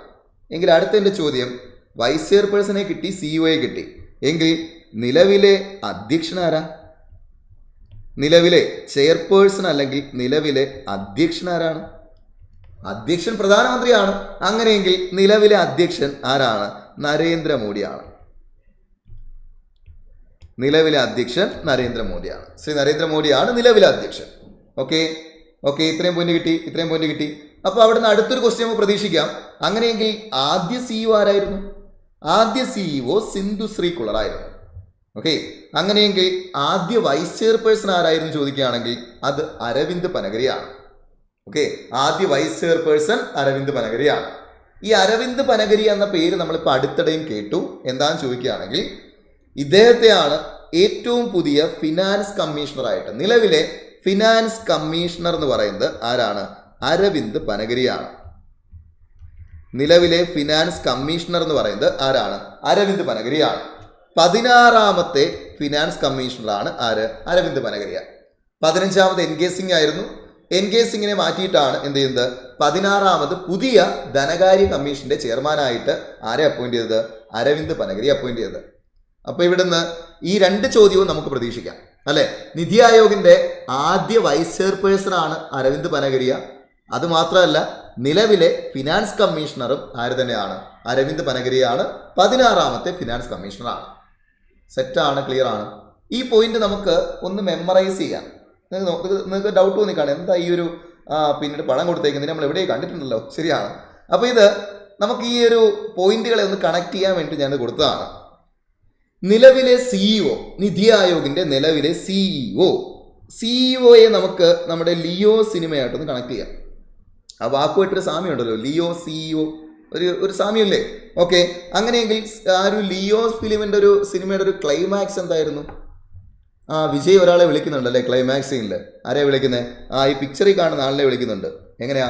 എങ്കിൽ അടുത്ത എൻ്റെ ചോദ്യം, വൈസ് ചെയർപേഴ്സണെ കിട്ടി, സിഇഒയെ കിട്ടി, എങ്കിൽ നിലവിലെ അധ്യക്ഷൻ ആരാ? നിലവിലെ ചെയർപേഴ്സൺ അല്ലെങ്കിൽ നിലവിലെ അധ്യക്ഷൻ ആരാണ്? അധ്യക്ഷൻ പ്രധാനമന്ത്രിയാണ്. അങ്ങനെയെങ്കിൽ നിലവിലെ അധ്യക്ഷൻ ആരാണ്? നരേന്ദ്രമോദിയാണ്. നിലവിലെ അധ്യക്ഷൻ നരേന്ദ്രമോദിയാണ്. ശ്രീ നരേന്ദ്രമോദിയാണ് നിലവിലെ അധ്യക്ഷൻ. ഓക്കെ, ഇത്രയും പോയിന്റ് കിട്ടി. അപ്പോൾ അവിടുന്ന് അടുത്തൊരു ക്വസ്റ്റ്യൻ നമുക്ക് പ്രതീക്ഷിക്കാം. അങ്ങനെയെങ്കിൽ ആദ്യ സിഇഒ ആരായിരുന്നു? ആദ്യ സിഇഒ സിന്ധുശ്രീ കുളറായിരുന്നു. ഓക്കെ, അങ്ങനെയെങ്കിൽ ആദ്യ വൈസ് ചെയർപേഴ്സൺ ആരായിരുന്നു ചോദിക്കുകയാണെങ്കിൽ അത് അരവിന്ദ് പനഗരിയാണ്. ഓക്കെ, ആദ്യ വൈസ് ചെയർപേഴ്സൺ അരവിന്ദ് പനഗരിയാണ്. ഈ അരവിന്ദ് പനഗരി എന്ന പേര് നമ്മളിപ്പോൾ അടുത്തിടെയും കേട്ടു. എന്താണെന്ന് ചോദിക്കുകയാണെങ്കിൽ ഇദ്ദേഹത്തെയാണ് ഏറ്റവും പുതിയ ഫിനാൻസ് കമ്മീഷണറായിട്ട്, നിലവിലെ ഫിനാൻസ് കമ്മീഷണർ എന്ന് പറയുന്നത് ആരാണ്? അരവിന്ദ് പനഗരിയാണ്. നിലവിലെ ഫിനാൻസ് കമ്മീഷണർ എന്ന് പറയുന്നത് ആരാണ്? അരവിന്ദ് പനഗരിയാണ്. 16ാമത്തെ ഫിനാൻസ് കമ്മീഷണറാണ് ആര്? അരവിന്ദ് പനഗരിയ. 15ാമത് എൻ കെ സിംഗ് ആയിരുന്നു. എൻ കെ സിംഗിനെ മാറ്റിയിട്ടാണ് എന്ത് ചെയ്യുന്നത്? 16ാമത് പുതിയ ധനകാര്യ കമ്മീഷന്റെ ചെയർമാനായിട്ട് ആരെ അപ്പോയിന്റ് ചെയ്തത്? അരവിന്ദ് പനഗരി അപ്പോയിന്റ് ചെയ്തത്. അപ്പോൾ ഇവിടുന്ന് ഈ രണ്ട് ചോദ്യവും നമുക്ക് പ്രതീക്ഷിക്കാം അല്ലെ. നിതി ആയോഗിന്റെ ആദ്യ വൈസ് ചെയർപേഴ്സൺ ആണ് അരവിന്ദ് പനഗരിയ. അതുമാത്രമല്ല നിലവിലെ ഫിനാൻസ് കമ്മീഷണറും ആര് തന്നെയാണ്? അരവിന്ദ് പനഗരിയാണ്. 16ാമത്തെ ഫിനാൻസ് കമ്മീഷണറാണ്. സെറ്റാണ്, ക്ലിയർ ആണ്. ഈ പോയിന്റ് നമുക്ക് ഒന്ന് മെമ്മറൈസ് ചെയ്യാം. നിങ്ങൾക്ക് ഡൗട്ട് തോന്നിക്കാണ് എന്താ ഈ ഒരു പിന്നീട് പണം കൊടുത്തേക്കുന്നത്, നമ്മൾ എവിടെയും കണ്ടിട്ടുണ്ടല്ലോ. ശരിയാണ്. അപ്പോൾ ഇത് നമുക്ക് ഈ ഒരു പോയിന്റുകളെ ഒന്ന് കണക്ട് ചെയ്യാൻ വേണ്ടി ഞാൻ കൊടുത്തതാണ്. നിലവിലെ സിഇഒ, നിതി ആയോഗിന്റെ നിലവിലെ സിഇഒയെ നമുക്ക് നമ്മുടെ ലിയോ സിനിമയായിട്ടൊന്ന് കണക്ട് ചെയ്യാം. ആ വാക്കുമായിട്ടൊരു സാമ്യമുണ്ടല്ലോ, ലിയോ സിഇഒ, ഒരു സാമ്യമില്ലേ? ഓക്കെ, അങ്ങനെയെങ്കിൽ ആ ഒരു ലിയോ ഫിലിമിന്റെ ഒരു സിനിമയുടെ ഒരു ക്ലൈമാക്സ് എന്തായിരുന്നു? വിജയ് ഒരാളെ വിളിക്കുന്നുണ്ടല്ലേ ക്ലൈമാക്സ് സീനിൽ. ആരെയാ വിളിക്കുന്നത്? ഈ പിക്ചറിൽ കാണുന്ന ആളിനെ വിളിക്കുന്നുണ്ട്. എങ്ങനെയാ?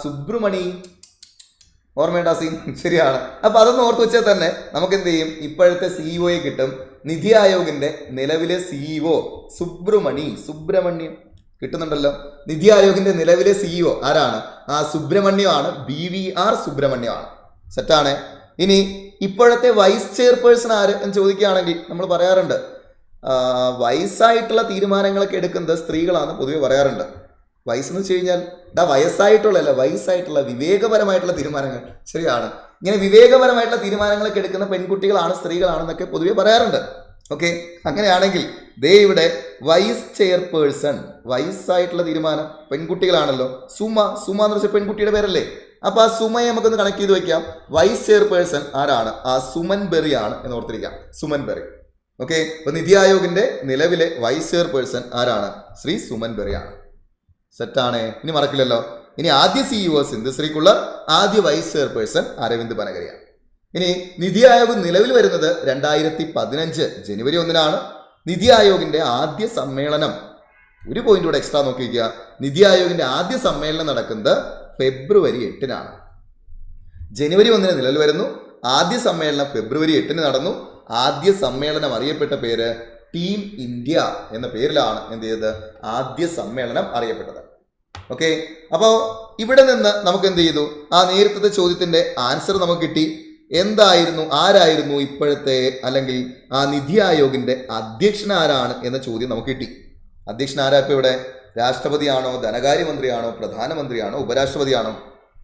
സുബ്രമണി, ഓർമ്മയുണ്ടാ സീൻ? ശരിയാണ്. അപ്പൊ അതൊന്ന് ഓർത്ത് വെച്ചാൽ തന്നെ നമുക്ക് എന്ത് ചെയ്യും? ഇപ്പോഴത്തെ സിഇഒയെ കിട്ടും. നിതി ആയോഗിന്റെ നിലവിലെ സിഇഒ സുബ്രഹ്മണ്യം കിട്ടുന്നുണ്ടല്ലോ. നിതി ആയോഗിന്റെ നിലവിലെ സിഇഒ ആരാണ്? സുബ്രഹ്മണ്യമാണ്. BVR സുബ്രഹ്മണ്യമാണ്. സെറ്റാണ്. ഇനി ഇപ്പോഴത്തെ വൈസ് ചെയർപേഴ്സൺ ആര് എന്ന് ചോദിക്കുകയാണെങ്കിൽ നമ്മൾ പറയാറുണ്ട് വയസ്സായിട്ടുള്ള തീരുമാനങ്ങളൊക്കെ എടുക്കുന്നത് സ്ത്രീകളാണ് പൊതുവെ പറയാറുണ്ട്. വയസ്സെന്ന് വെച്ച് കഴിഞ്ഞാൽ വയസ്സായിട്ടുള്ള വിവേകപരമായിട്ടുള്ള തീരുമാനങ്ങൾ. ശരിയാണ്. ഇങ്ങനെ വിവേകപരമായിട്ടുള്ള തീരുമാനങ്ങളൊക്കെ എടുക്കുന്ന പെൺകുട്ടികളാണ്, സ്ത്രീകളാണെന്നൊക്കെ പൊതുവെ പറയാറുണ്ട്. ഓക്കെ, അങ്ങനെയാണെങ്കിൽ ദേ ഇവിടെ വൈസ് ചെയർപേഴ്സൺ, വയസ്സായിട്ടുള്ള തീരുമാനം പെൺകുട്ടികളാണല്ലോ. സുമ എന്ന് വെച്ചാൽ പെൺകുട്ടിയുടെ പേരല്ലേ. അപ്പൊ ആ സുമയെ നമുക്കൊന്ന് കണക്ട് ചെയ്ത് വെക്കാം. വൈസ് ചെയർപേഴ്സൺ ആരാണ്? സുമൻ ബെറി ആണ് എന്ന് ഓർത്തിരിക്കാം. സുമൻ ബെറി. ഓക്കെ, അപ്പൊ നിതി ആയോഗിന്റെ നിലവിലെ വൈസ് ചെയർപേഴ്സൺ ആരാണ്? ശ്രീ സുമൻ ബെറി ആണ്. സെറ്റാണ്. ഇനി മറക്കില്ലല്ലോ. ഇനി ആദ്യ സിഇഒ സിന്ധുശ്രീ കുളർ, ആദ്യ വൈസ് ചെയർപേഴ്സൺ അരവിന്ദ് പനഗരിയ. ഇനി നിതി ആയോഗ് നിലവിൽ വരുന്നത് 2015 ജനുവരി 1 നിതി ആയോഗിന്റെ ആദ്യ സമ്മേളനം, ഒരു പോയിന്റ് കൂടെ എക്സ്ട്രാ നോക്കിയിരിക്കുക, നിതി ആയോഗിന്റെ ആദ്യ സമ്മേളനം നടക്കുന്നത് ഫെബ്രുവരി 8 ജനുവരി 1 നിലവിൽ വരുന്നു. ആദ്യ സമ്മേളനം ഫെബ്രുവരി 8 നടന്നു. ആദ്യ സമ്മേളനം അറിയപ്പെട്ട പേര് ടീം ഇന്ത്യ എന്ന പേരിലാണ് എന്ത് ചെയ്തത്? ആദ്യ സമ്മേളനം അറിയപ്പെട്ടത്. ഓക്കെ, അപ്പോൾ ഇവിടെ നിന്ന് നമുക്ക് എന്ത് ചെയ്തു? നേരത്തെ ചോദ്യത്തിന്റെ ആൻസർ നമുക്ക് കിട്ടി. എന്തായിരുന്നു, ആരായിരുന്നു ഇപ്പോഴത്തെ അല്ലെങ്കിൽ നിതി ആയോഗിന്റെ അധ്യക്ഷൻ ആരാണ് എന്ന ചോദ്യം നമുക്ക് കിട്ടി. അധ്യക്ഷൻ ആരാ ഇപ്പൊ ഇവിടെ? രാഷ്ട്രപതിയാണോ, ധനകാര്യമന്ത്രിയാണോ, പ്രധാനമന്ത്രിയാണോ, ഉപരാഷ്ട്രപതിയാണോ?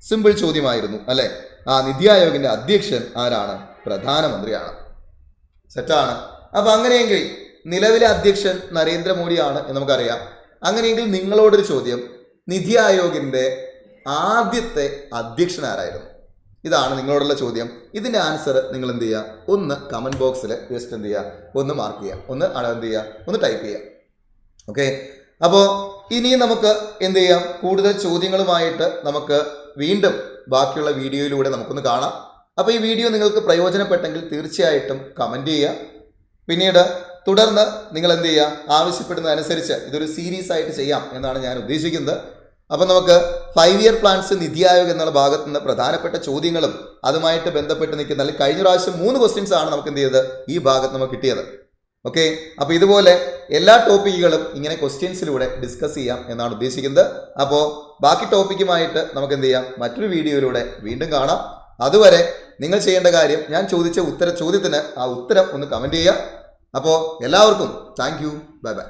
സിമ്പിൾ ചോദ്യമായിരുന്നു അല്ലെ. നിതി ആയോഗിന്റെ അധ്യക്ഷൻ ആരാണ്? പ്രധാനമന്ത്രിയാണ്. സെറ്റാണ്. അപ്പൊ അങ്ങനെയെങ്കിൽ നിലവിലെ അധ്യക്ഷൻ നരേന്ദ്രമോദിയാണ് എന്ന് നമുക്കറിയാം. അങ്ങനെയെങ്കിൽ നിങ്ങളോടൊരു ചോദ്യം, നിതി ആയോഗിന്റെ ആദ്യത്തെ അധ്യക്ഷൻ ആരായിരുന്നു? ഇതാണ് നിങ്ങളോടുള്ള ചോദ്യം. ഇതിന്റെ ആൻസർ നിങ്ങൾ എന്ത് ചെയ്യുക? ഒന്ന് കമന്റ് ബോക്സിൽ ജസ്റ്റ് എന്ത് ചെയ്യുക? ഒന്ന് മാർക്ക് ചെയ്യുക, ഒന്ന് ടൈപ്പ് ചെയ്യുക. ഓക്കെ, അപ്പോൾ ഇനിയും നമുക്ക് എന്ത് ചെയ്യാം? കൂടുതൽ ചോദ്യങ്ങളുമായിട്ട് നമുക്ക് വീണ്ടും ബാക്കിയുള്ള വീഡിയോയിലൂടെ നമുക്കൊന്ന് കാണാം. അപ്പോൾ ഈ വീഡിയോ നിങ്ങൾക്ക് പ്രയോജനപ്പെട്ടെങ്കിൽ തീർച്ചയായിട്ടും കമന്റ് ചെയ്യുക. പിന്നീട് തുടർന്ന് നിങ്ങൾ എന്ത് ചെയ്യുക? ആവശ്യപ്പെടുന്നതനുസരിച്ച് ഇതൊരു സീരീസ് ആയിട്ട് ചെയ്യാം എന്നാണ് ഞാൻ ഉദ്ദേശിക്കുന്നത്. അപ്പം നമുക്ക് 5 ഇയർ പ്ലാൻസ്, നിതി ആയോഗ് എന്നുള്ള ഭാഗത്ത് നിന്ന് പ്രധാനപ്പെട്ട ചോദ്യങ്ങളും അതുമായിട്ട് ബന്ധപ്പെട്ട് നിൽക്കുന്ന, അല്ലെങ്കിൽ കഴിഞ്ഞ പ്രാവശ്യം 3 ക്വസ്റ്റ്യൻസ് ആണ് നമുക്ക് എന്ത് ചെയ്തത് ഈ ഭാഗത്ത് നമുക്ക് കിട്ടിയത്. ഓക്കെ, അപ്പോൾ ഇതുപോലെ എല്ലാ ടോപ്പിക്കുകളും ഇങ്ങനെ ക്വസ്റ്റ്യൻസിലൂടെ ഡിസ്കസ് ചെയ്യാം എന്നാണ് ഉദ്ദേശിക്കുന്നത്. അപ്പോൾ ബാക്കി ടോപ്പിക്കുമായിട്ട് നമുക്ക് എന്ത് ചെയ്യാം, മറ്റൊരു വീഡിയോയിലൂടെ വീണ്ടും കാണാം. അതുവരെ നിങ്ങൾ ചെയ്യേണ്ട കാര്യം, ഞാൻ ചോദിച്ച ചോദ്യത്തിന് ആ ഉത്തരം ഒന്ന് കമൻറ്റ് ചെയ്യുക. അപ്പോൾ എല്ലാവർക്കും താങ്ക് യു, ബൈ ബൈ.